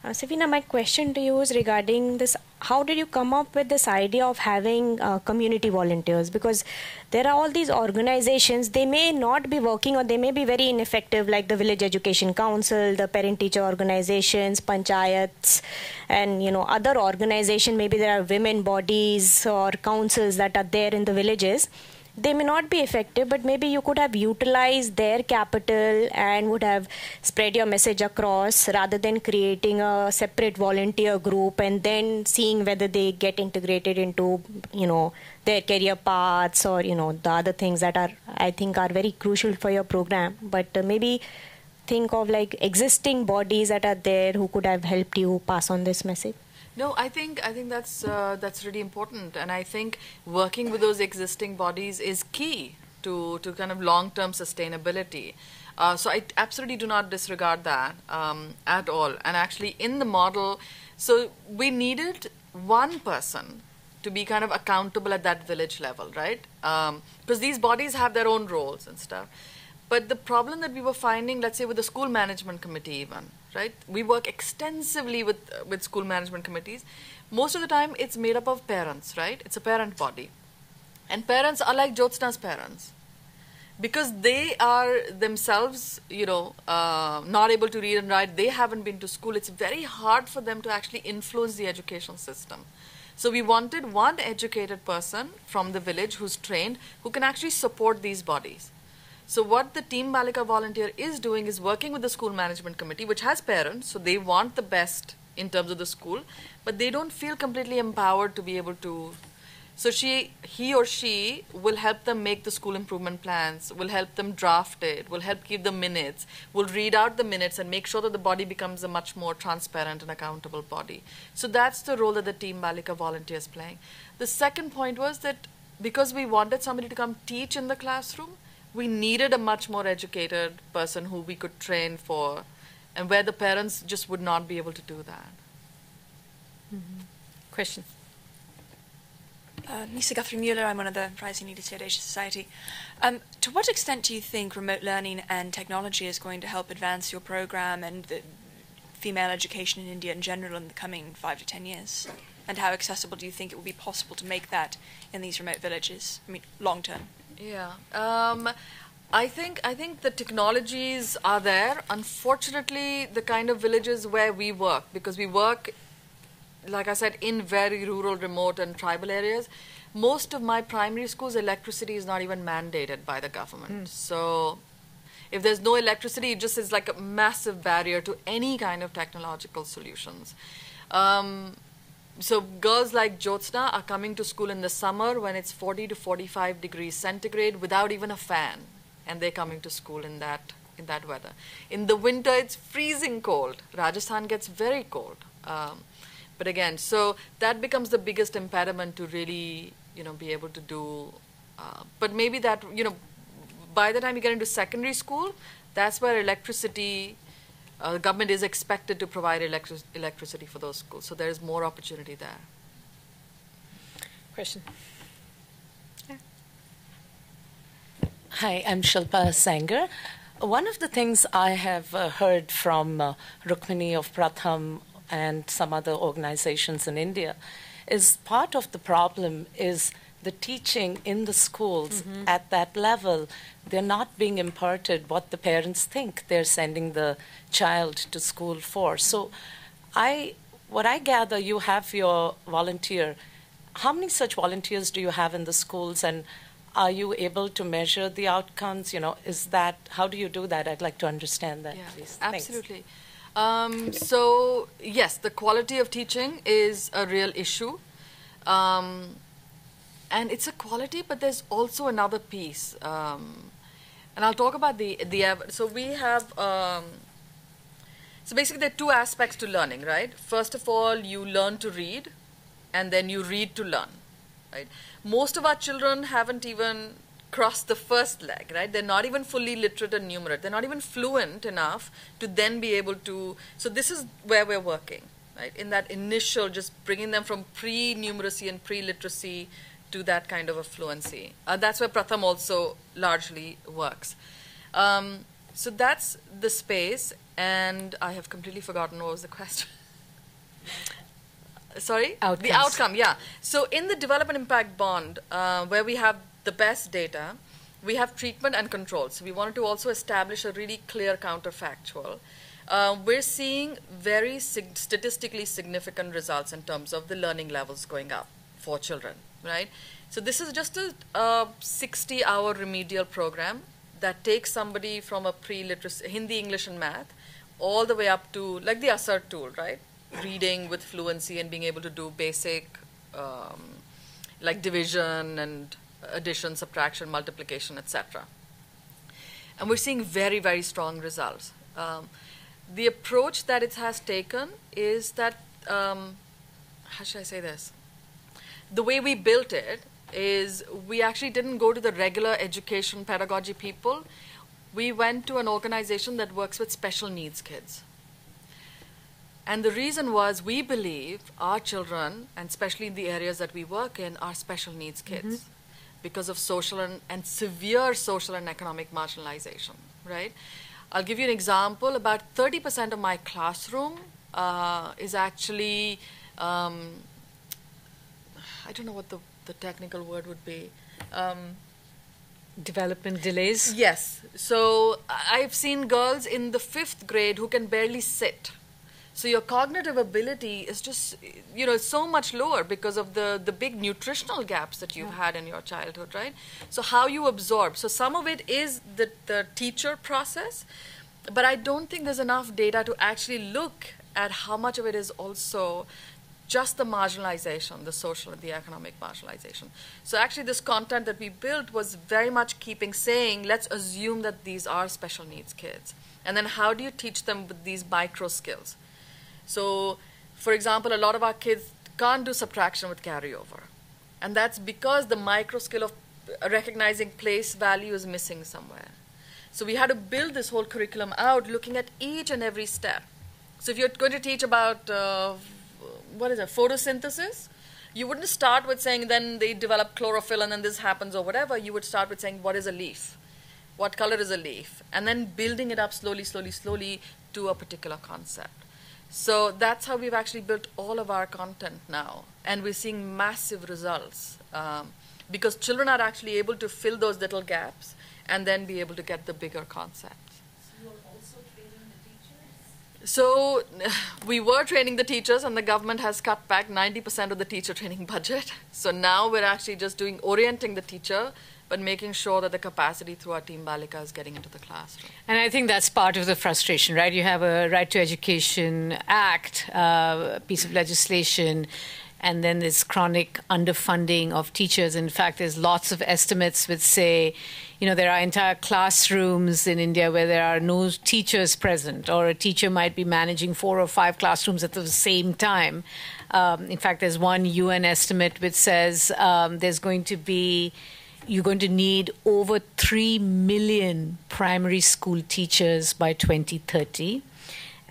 Safeena, my question to you is regarding this. How did you come up with this idea of having community volunteers? Because there are all these organizations, they may not be working or they may be very ineffective, like the Village Education Council, the parent-teacher organizations, panchayats, and other organizations. Maybe there are women bodies or councils that are there in the villages. They may not be effective, but maybe you could have utilized their capital and would have spread your message across rather than creating a separate volunteer group and then seeing whether they get integrated into, their career paths or, the other things that I think are very crucial for your program. But maybe think of like existing bodies that are there who could have helped you pass on this message. No, I think that's really important, and I think working with those existing bodies is key to kind of long-term sustainability. So I absolutely do not disregard that at all. And actually, in the model, so we needed one person to be kind of accountable at that village level, right? Because these bodies have their own roles and stuff. But the problem that we were finding, let's say with the school management committee even, right? We work extensively with school management committees. Most of the time, it's made up of parents, right? It's a parent body. And parents are like Jyotsna's parents. Because they are themselves, not able to read and write, they haven't been to school, it's very hard for them to actually influence the education system. So we wanted one educated person from the village who's trained, who can actually support these bodies. So what the Team Balika volunteer is doing is working with the school management committee, which has parents, so they want the best in terms of the school, but they don't feel completely empowered to be able to. So he or she will help them make the school improvement plans, will help them draft it, will help keep the minutes, will read out the minutes and make sure that the body becomes a much more transparent and accountable body. So that's the role that the Team Balika volunteer is playing. The second point was that because we wanted somebody to come teach in the classroom, we needed a much more educated person who we could train for, and where the parents just would not be able to do that. Mm-hmm. Question. Nisa Guthrie-Mueller, I'm one of the rising leaders here at Asia Society. To what extent do you think remote learning and technology is going to help advance your program and the female education in India in general in the coming 5 to 10 years? And how accessible do you think it will be possible to make that in these remote villages, long term? Yeah, I think the technologies are there. Unfortunately, the kind of villages where we work, because we work, like I said, in very rural, remote and tribal areas, most of my primary schools, electricity is not even mandated by the government. So if there's no electricity, it just is like a massive barrier to any kind of technological solutions. So girls like Jyotsna are coming to school in the summer when it's 40 to 45 degrees centigrade without even a fan, and they're coming to school in that weather. In the winter, it's freezing cold. Rajasthan gets very cold. But again, so that becomes the biggest impediment to really, be able to do. But maybe that, by the time you get into secondary school, that's where electricity. The government is expected to provide electricity for those schools, so there is more opportunity there. Question. Hi, I'm Shilpa Sanger. One of the things I have heard from Rukmini of Pratham and some other organizations in India is part of the problem is the teaching in the schools at that level. They're not being imparted what the parents think they're sending the child to school for. So what I gather, you have your volunteer. How many such volunteers do you have in the schools, and are you able to measure the outcomes? How do you do that? I'd like to understand that, please. Absolutely. So yes, the quality of teaching is a real issue. And it's a quality, but there's also another piece. And I'll talk about so we have, so basically there are two aspects to learning, right? First of all, you learn to read, and then you read to learn, right? Most of our children haven't even crossed the first leg, right? They're not even fully literate and numerate. They're not even fluent enough to then be able to, so this is where we're working, right? In that initial, just bringing them from pre-numeracy and pre-literacy to that kind of a fluency. That's where Pratham also largely works. So that's the space, and I have completely forgotten what was the question. Sorry? Outcomes. The outcome, yeah. So in the development impact bond, where we have the best data, we have treatment and control. So we wanted to also establish a really clear counterfactual. We're seeing very statistically significant results in terms of the learning levels going up for children, right? So this is just a 60-hour remedial program that takes somebody from a pre-literacy, Hindi, English, and math, all the way up to, like the ASAR tool, right? Reading with fluency and being able to do basic, like division and addition, subtraction, multiplication, etc. And we're seeing very, very strong results. The approach that it has taken is that, how should I say this? The way we built it is we actually didn't go to the regular education pedagogy people. We went to an organization that works with special needs kids. And the reason was we believe our children, and especially in the areas that we work in, are special needs kids because of social and severe social and economic marginalization, right? I'll give you an example. About 30% of my classroom is actually, I don't know what the technical word would be. Development delays? Yes. So I've seen girls in the 5th grade who can barely sit. So your cognitive ability is just, so much lower because of the big nutritional gaps that you've had in your childhood, right? So how you absorb. So some of it is the teacher process, but I don't think there's enough data to actually look at how much of it is also just the marginalization, the social and the economic marginalization. So actually this content that we built was very much saying, let's assume that these are special needs kids. And then how do you teach them with these micro skills? So, for example, a lot of our kids can't do subtraction with carryover. And that's because the micro skill of recognizing place value is missing somewhere. So we had to build this whole curriculum out looking at each and every step. So if you're going to teach about, photosynthesis, you wouldn't start with saying then they develop chlorophyll and then this happens or whatever. You would start with saying what is a leaf? What color is a leaf? And then building it up slowly to a particular concept. So that's how we've actually built all of our content now. And we're seeing massive results because children are actually able to fill those little gaps and then be able to get the bigger concepts. So you're also training the teachers? So we were training the teachers, and the government has cut back 90% of the teacher training budget. So now we're actually just orienting the teacher, but making sure that the capacity through our Team Balika is getting into the classroom. And I think that's part of the frustration, right? You have a Right to Education Act, piece of legislation, and then this chronic underfunding of teachers. In fact, there's lots of estimates which say, there are entire classrooms in India where there are no teachers present, or a teacher might be managing 4 or 5 classrooms at the same time. In fact, there's one UN estimate which says you're going to need over 3 million primary school teachers by 2030.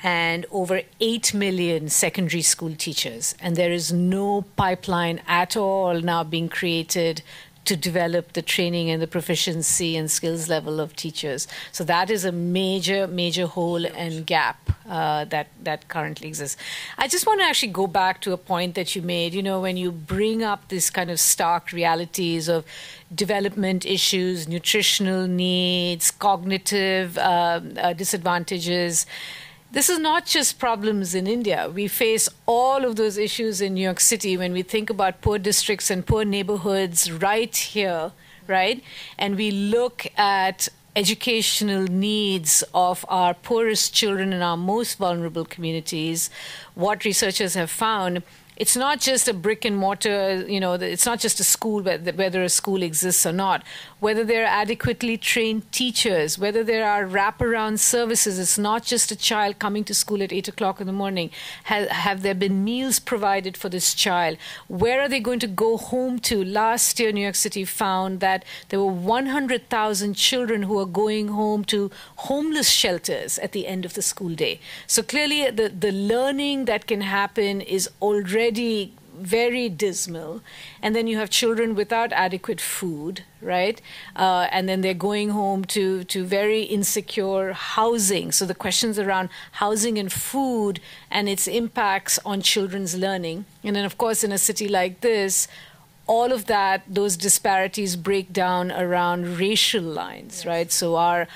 And over 8 million secondary school teachers. And there is no pipeline at all now being created to develop the training and the proficiency and skills level of teachers. So that is a major, major hole and gap that currently exists. I just want to actually go back to a point that you made, when you bring up this kind of stark realities of development issues, nutritional needs, cognitive disadvantages. This is not just problems in India. We face all of those issues in New York City when we think about poor districts and poor neighborhoods right here, right? And we look at educational needs of our poorest children in our most vulnerable communities. What researchers have found, it's not just a brick and mortar, it's not just a school, whether a school exists or not, whether there are adequately trained teachers, whether there are wraparound services. It's not just a child coming to school at 8 o'clock in the morning. Have there been meals provided for this child? Where are they going to go home to? Last year, New York City found that there were 100,000 children who are going home to homeless shelters at the end of the school day. So clearly, the learning that can happen is already very dismal. And then you have children without adequate food, right? And then they're going home to very insecure housing. So the questions around housing and food and its impacts on children's learning. And then, of course, in a city like this, all of that, those disparities break down around racial lines, yes. Right? So our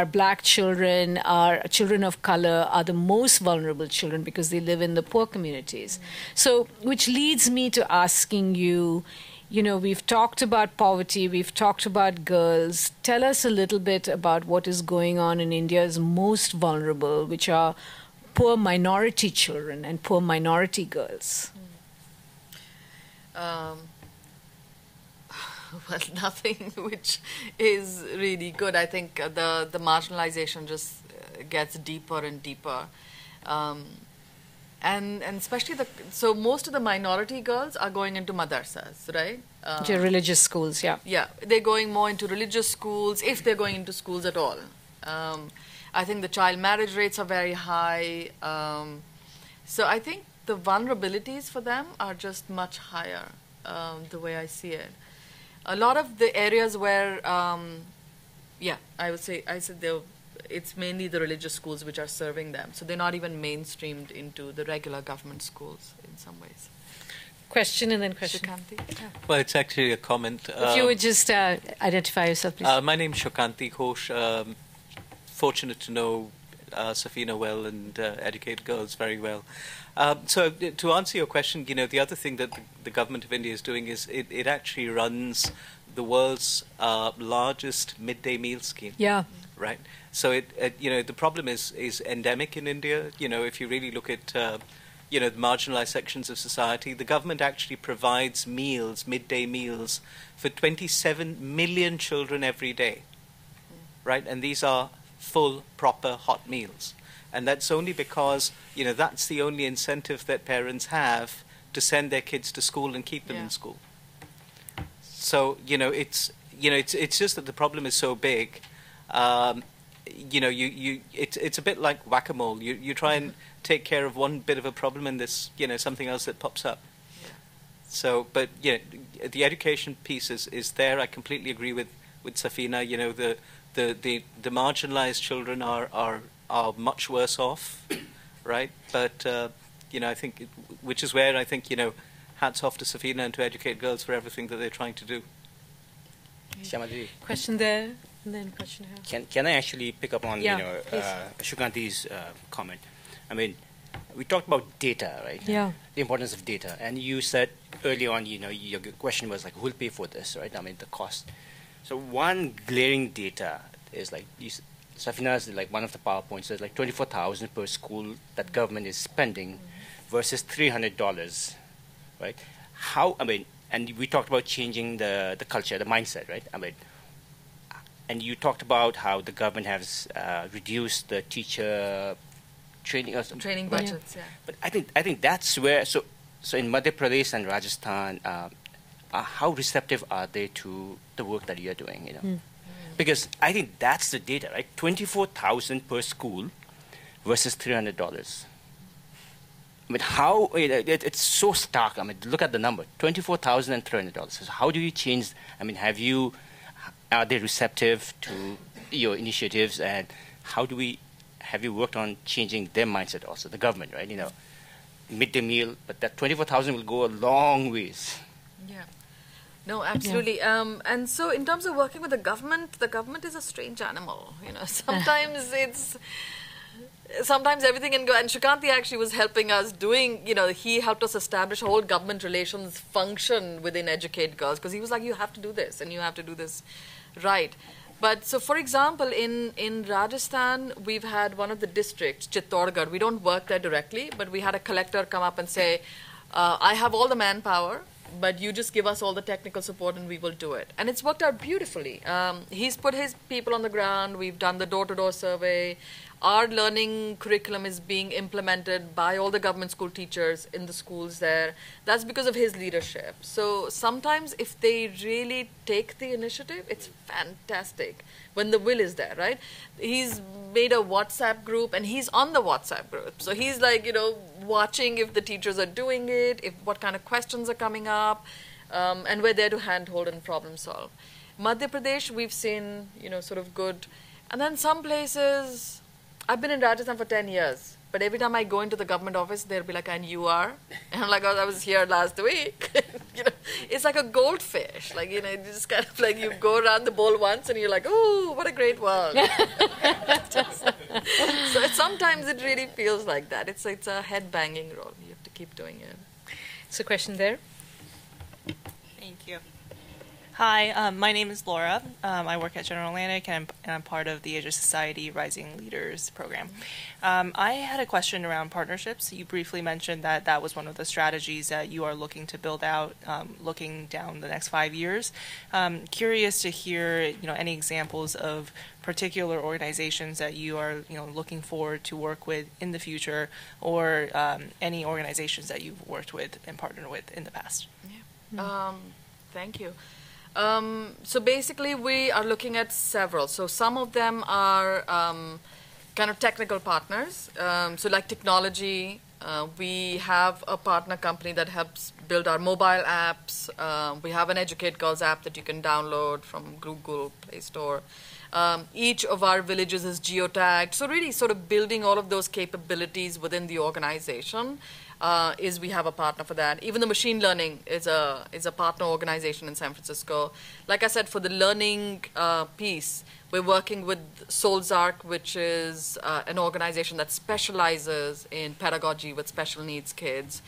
black children, our children of color are the most vulnerable children because they live in the poor communities. So, which leads me to asking you, we've talked about poverty, we've talked about girls. Tell us a little bit about what is going on in India's most vulnerable, which are poor minority children and poor minority girls. Well, nothing which is really good. I think the marginalization just gets deeper and deeper. And especially so most of the minority girls are going into madrasas, right? Religious schools, yeah. Yeah, they're going more into religious schools, if they're going into schools at all. I think the child marriage rates are very high. So I think the vulnerabilities for them are just much higher, the way I see it. A lot of the areas where, I said it's mainly the religious schools which are serving them. So they're not even mainstreamed into the regular government schools in some ways. Question and then question. Shukanti? Yeah. Well, it's actually a comment. If you would just identify yourself, please. My name's Shukanti Ghosh. Fortunate to know Safeena well and educate girls very well. So to answer your question, the other thing that the government of India is doing is it actually runs the world's largest midday meal scheme. Yeah. Right. So the problem is endemic in India. If you really look at the marginalized sections of society, the government actually provides meals, midday meals, for 27 million children every day. Right, and these are full, proper, hot meals. And that's only because, that's the only incentive that parents have to send their kids to school and keep them in school. So, it's just that the problem is so big. It's a bit like whack-a-mole. You try and take care of one bit of a problem and there's, something else that pops up. Yeah. So, but, the education piece is there. I completely agree with Safeena. The marginalized children are much worse off, right? But I think, which is where I think hats off to Safeena and to Educate Girls for everything that they're trying to do. Shyamaji. Question there, and then question here. Can I actually pick up on Shukanti's comment? I mean, we talked about data, right? Yeah. The importance of data, and you said early on, your question was like, who'll pay for this, right? I mean, the cost. So one glaring data is like Safeena is like one of the PowerPoints. So it's like 24,000 per school that government is spending versus $300, right? How, I mean, and we talked about changing the culture, the mindset, right? I mean, and you talked about how the government has reduced the teacher training or something. Training budgets, yeah. But I think that's where, so in Madhya Pradesh and Rajasthan, how receptive are they to the work that you're doing, you know? Because I think that's the data, right? 24,000 per school versus $300. I mean, how, it's so stark. I mean, look at the number, $24,000 and $300. So how do you change, I mean, are they receptive to your initiatives, and have you worked on changing their mindset also, the government, right? You know, midday meal, but that 24,000 will go a long ways. Yeah. No, absolutely. Yeah. And so in terms of working with the government is a strange animal. You know, sometimes everything can go. And Shukanti actually was helping us he helped us establish a whole government relations function within Educate Girls, because he was like, you have to do this and you have to do this right. But so, for example, in Rajasthan, we've had one of the districts, Chittorgarh. We don't work there directly, but we had a collector come up and say, I have all the manpower, but you just give us all the technical support and we will do it. And it's worked out beautifully. He's put his people on the ground. We've done the door-to-door survey. Our learning curriculum is being implemented by all the government school teachers in the schools there. That's because of his leadership. So sometimes if they really take the initiative, it's fantastic when the will is there, right? He's made a WhatsApp group and he's on the WhatsApp group. So he's like, watching if the teachers are doing it, what kind of questions are coming up, and we're there to handhold and problem solve. Madhya Pradesh, we've seen, sort of good. And then some places, I've been in Rajasthan for 10 years, but every time I go into the government office, they'll be like, and you are? And I'm like, oh, I was here last week. It's like a goldfish. Like, you just kind of like you go around the bowl once and you're like, oh, what a great world. So sometimes it really feels like that. It's a head-banging role. You have to keep doing it. So question there. Thank you. Hi, my name is Laura. I work at General Atlantic, and I'm part of the Asia Society Rising Leaders program. I had a question around partnerships. You briefly mentioned that was one of the strategies that you are looking to build out, looking down the next 5 years. Curious to hear, any examples of particular organizations that you are, looking forward to work with in the future, or any organizations that you've worked with and partnered with in the past. Yeah. Thank you. So basically, we are looking at several. So some of them are kind of technical partners. So like technology, we have a partner company that helps build our mobile apps. We have an Educate Girls app that you can download from Google Play Store. Each of our villages is geotagged. So really sort of building all of those capabilities within the organization. We have a partner for that. Even the machine learning is a partner organization in San Francisco. Like I said, for the learning piece, we're working with Solzark, which is an organization that specializes in pedagogy with special needs kids.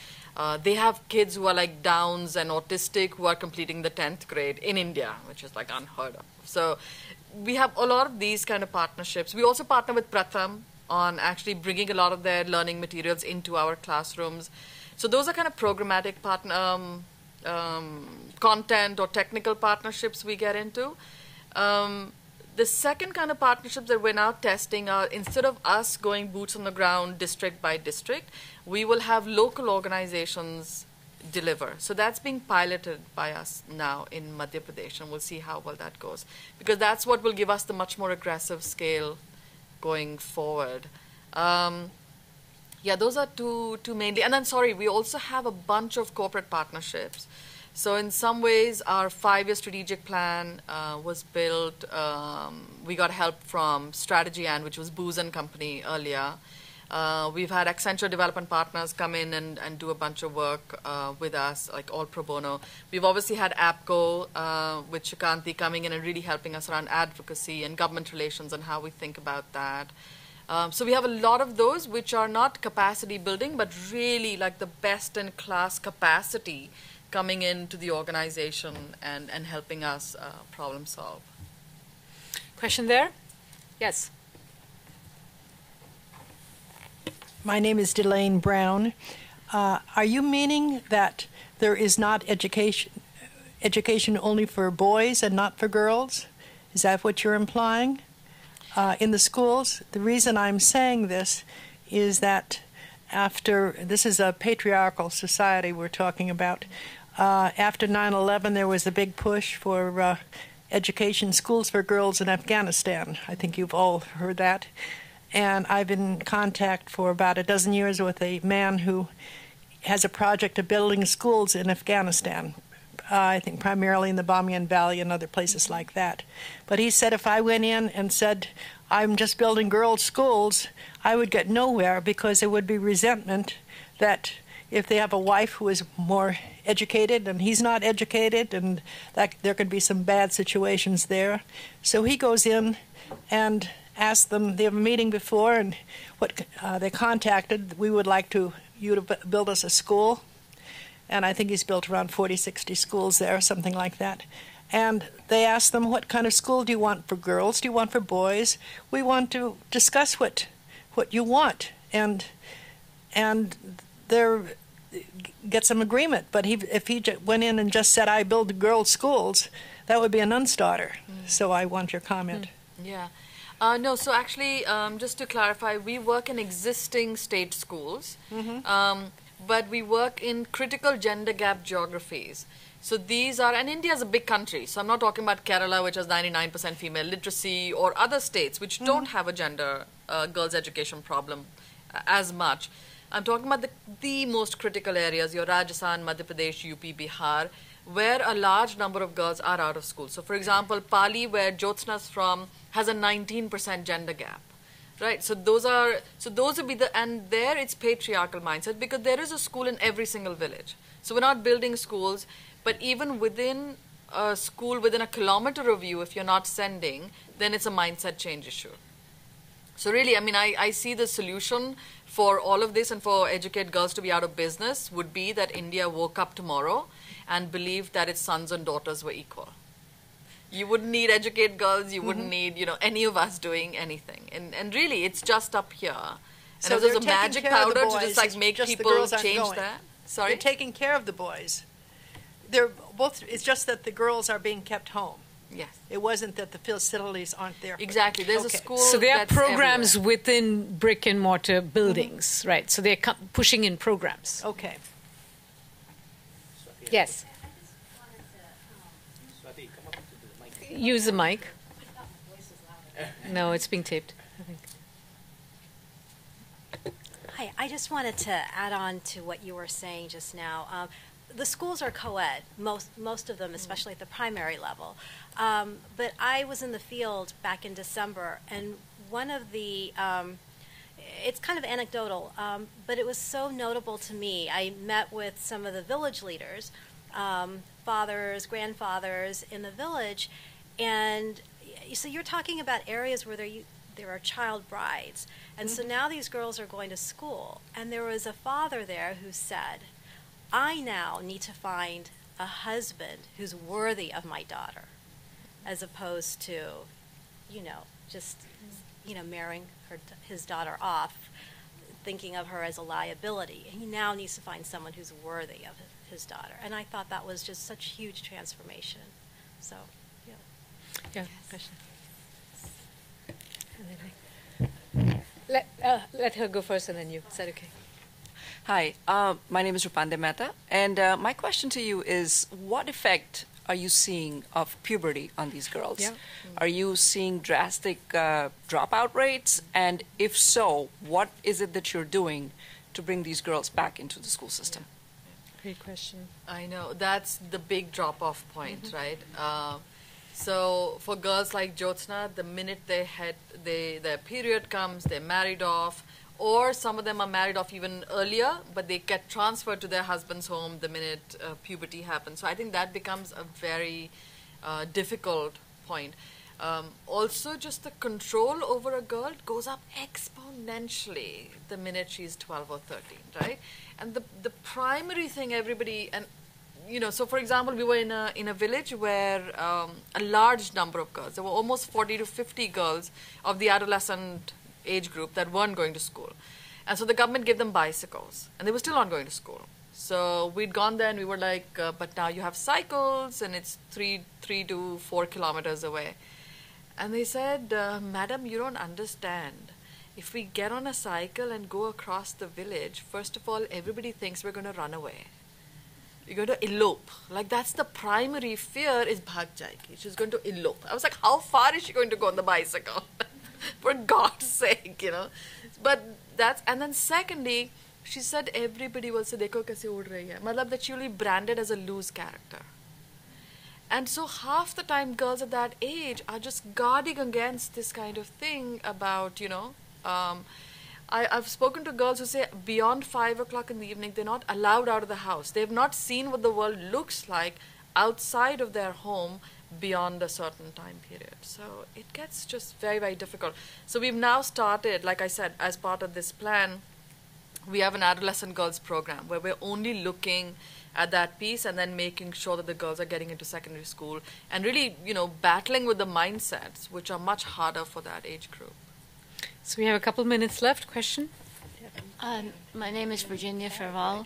They have kids who are like Downs and autistic who are completing the 10th grade in India, which is like unheard of. So we have a lot of these kind of partnerships. We also partner with Pratham on actually bringing a lot of their learning materials into our classrooms. So those are kind of programmatic content or technical partnerships we get into. The second kind of partnerships that we're now testing are, instead of us going boots on the ground district by district, we will have local organizations deliver. So that's being piloted by us now in Madhya Pradesh, and we'll see how well that goes. Because that's what will give us the much more aggressive scale going forward. Those are two mainly. And then, we also have a bunch of corporate partnerships. So in some ways, our 5-year strategic plan was built. We got help from Strategy and which was Booz and Company earlier. We've had Accenture development partners come in and do a bunch of work with us, like all pro bono. We've obviously had APCO with Shukanti coming in and really helping us around advocacy and government relations and how we think about that. So we have a lot of those which are not capacity building, but really like the best in class capacity coming into the organization and helping us problem solve. Question there? Yes. My name is Delane Brown. Are you meaning that there is not education only for boys and not for girls? Is that what you're implying? In the schools, the reason I'm saying this is that this is a patriarchal society we're talking about. After 9/11, there was a big push for education, schools for girls in Afghanistan. I think you've all heard that. And I've been in contact for about a dozen years with a man who has a project of building schools in Afghanistan. I think primarily in the Bamiyan Valley and other places like that. But he said if I went in and said, I'm just building girls' schools, I would get nowhere because there would be resentment that if they have a wife who is more educated and he's not educated, and that there could be some bad situations there. So he goes in and asks them, they have a meeting before, and what they contacted, we would like you to build us a school. And I think he's built around 40, 60 schools there, something like that. And they asked them, what kind of school do you want for girls? Do you want for boys? We want to discuss what you want. And there get some agreement. But if he went in and just said, I build girls' schools, that would be a non-starter. So I want your comment. Yeah. No, so actually, just to clarify, we work in existing state schools, but we work in critical gender gap geographies. So these are, and India is a big country, so I'm not talking about Kerala, which has 99% female literacy, or other states which don't have a gender girls' education problem as much. I'm talking about the most critical areas, your Rajasthan, Madhya Pradesh, UP, Bihar, where a large number of girls are out of school. So for example, Pali, where Jyotsna's from, has a 19% gender gap. Right, so those would be and there it's patriarchal mindset because there is a school in every single village. So we're not building schools, but even within a school within a kilometer of you, if you're not sending, then it's a mindset change issue. So really, I mean, I see the solution for all of this and for educate girls to be out of business would be that India woke up tomorrow and believed that its sons and daughters were equal. You wouldn't need educate girls, you wouldn't need, any of us doing anything. And really, it's just up here. And So if there's they're a magic taking care of the powder to boys, just make just the people girls aren't change going. that. Sorry? They're taking care of the boys. They're both. It's just that the girls are being kept home. Yes. It wasn't that the facilities aren't there. Exactly. There's Okay. a school So there are that's programs everywhere. within brick and mortar buildings, right? So they're pushing in programs. Okay. Yes. Use the mic. No, it's being taped. I think. Hi, I just wanted to add on to what you were saying just now. The schools are co-ed, most of them, especially at the primary level. But I was in the field back in December, and one of the, it's kind of anecdotal, but it was so notable to me. I met with some of the village leaders, fathers, grandfathers in the village, and so you're talking about areas where there are child brides. And so now these girls are going to school. And there was a father there who said, I now need to find a husband who's worthy of my daughter, as opposed to, just, marrying his daughter off, thinking of her as a liability. He now needs to find someone who's worthy of his daughter. And I thought that was just such huge transformation. So, yeah. Yeah, question. Let her go first and then you. Is that okay? Hi, my name is Rupande Mehta, and my question to you is, what effect are you seeing of puberty on these girls? Yeah. Are you seeing drastic dropout rates? And if so, what is it that you're doing to bring these girls back into the school system? Great question. I know. That's the big drop-off point, right? So for girls like Jyotsna, the minute their period comes, they're married off, or some of them are married off even earlier, but they get transferred to their husband's home the minute puberty happens. So I think that becomes a very difficult point. Also, just the control over a girl goes up exponentially the minute she's 12 or 13, right? And the primary thing everybody, and so for example, we were in a village where a large number of girls, there were almost 40 to 50 girls of the adolescent age group that weren't going to school. And so the government gave them bicycles, and they were still not going to school. So we'd gone there and we were like, but now you have cycles and it's 3 to 4 kilometers away. And they said, Madam, you don't understand. If we get on a cycle and go across the village, first of all, everybody thinks we're going to run away. You're going to elope. Like, that's the primary fear is bhag jayegi. She's going to elope. I was like, how far is she going to go on the bicycle? For God's sake, But that's, and then secondly, she said everybody will say, dekho kaise ud rahi hai. Matlab that she will be branded as a loose character. And so half the time girls at that age are just guarding against this kind of thing about, I've spoken to girls who say beyond 5 o'clock in the evening, they're not allowed out of the house. They've not seen what the world looks like outside of their home beyond a certain time period. So it gets just very, very difficult. So we've now started, like I said, as part of this plan, we have an adolescent girls program where we're only looking at that piece and then making sure that the girls are getting into secondary school and really, battling with the mindsets, which are much harder for that age group. So we have a couple minutes left. Question? My name is Virginia Ferval.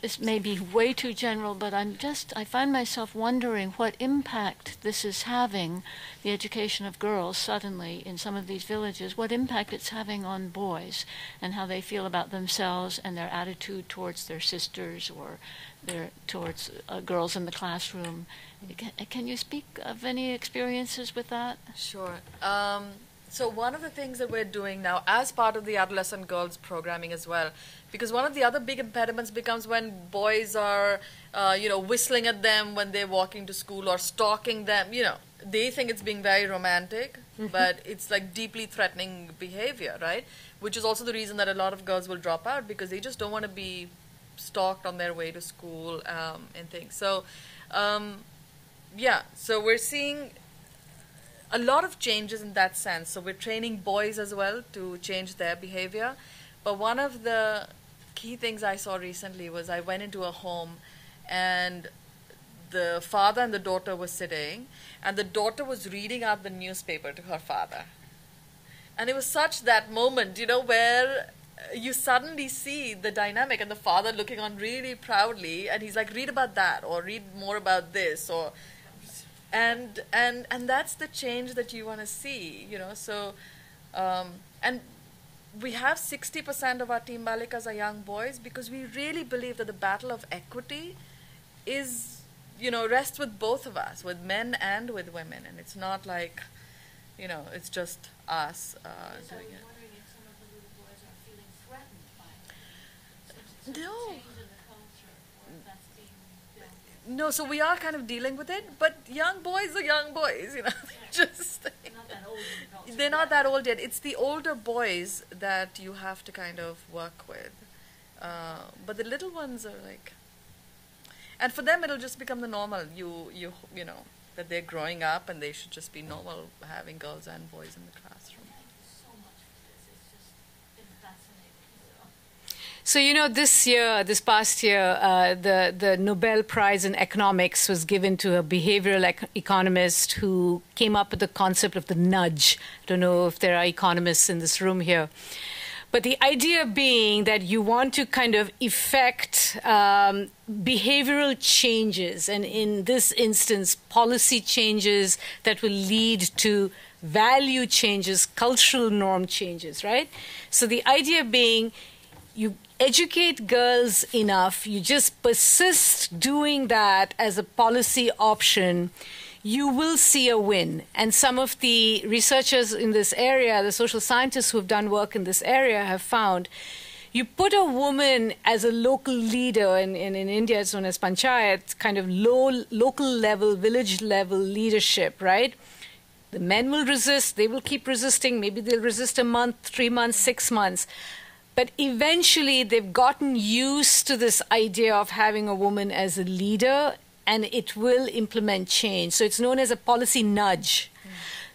This may be way too general, but I find myself wondering what impact this is having, the education of girls suddenly in some of these villages, what impact it's having on boys and how they feel about themselves and their attitude towards their sisters or towards girls in the classroom. Can you speak of any experiences with that? Sure. So one of the things that we're doing now as part of the adolescent girls programming as well, because one of the other big impediments becomes when boys are, whistling at them when they're walking to school or stalking them, they think it's being very romantic, but it's like deeply threatening behavior, right? Which is also the reason that a lot of girls will drop out because they just don't want to be stalked on their way to school and things. So, so we're seeing a lot of changes in that sense. So we're training boys as well to change their behavior. But one of the key things I saw recently was I went into a home and the father and the daughter were sitting and the daughter was reading out the newspaper to her father. And it was such that moment, where you suddenly see the dynamic and the father looking on really proudly and he's like, read about that or read more about this or... And that's the change that you want to see, So, and we have 60% of our team balikas are young boys because we really believe that the battle of equity is, rests with both of us, with men and with women, and it's not like, it's just us doing it. No. No, so we are kind of dealing with it, but young boys are young boys, they're not that old yet. It's the older boys that you have to kind of work with. But the little ones are like, and for them it'll just become the normal, that they're growing up and they should just be normal having girls and boys in the classroom. So, this past year, the Nobel Prize in Economics was given to a behavioral economist who came up with the concept of the nudge. I don't know if there are economists in this room here. But the idea being that you want to kind of effect behavioral changes, and in this instance, policy changes that will lead to value changes, cultural norm changes, right? So the idea being you educate girls enough, you just persist doing that as a policy option, you will see a win. And some of the researchers in this area, the social scientists who have done work in this area have found you put a woman as a local leader, in India it's known as panchayat, kind of local level, village level leadership, right? The men will resist, they will keep resisting, maybe they'll resist a month, 3 months, 6 months. But eventually they've gotten used to this idea of having a woman as a leader, and it will implement change. So it's known as a policy nudge.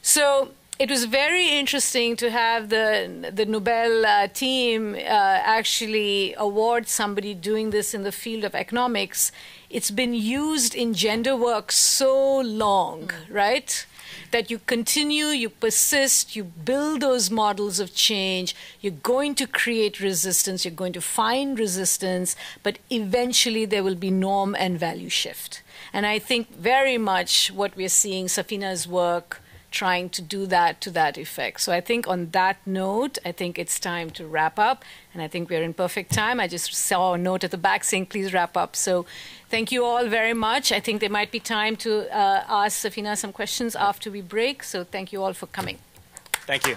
So it was very interesting to have the Nobel team actually award somebody doing this in the field of economics. It's been used in gender work so long, right? That you continue, you persist, you build those models of change, you're going to create resistance, you're going to find resistance, but eventually there will be norm and value shift. And I think very much what we're seeing, Safeena's work, trying to do that to that effect. So I think on that note, I think it's time to wrap up. And I think we're in perfect time. I just saw a note at the back saying, please wrap up. So thank you all very much. I think there might be time to ask Safeena some questions after we break. So thank you all for coming. Thank you.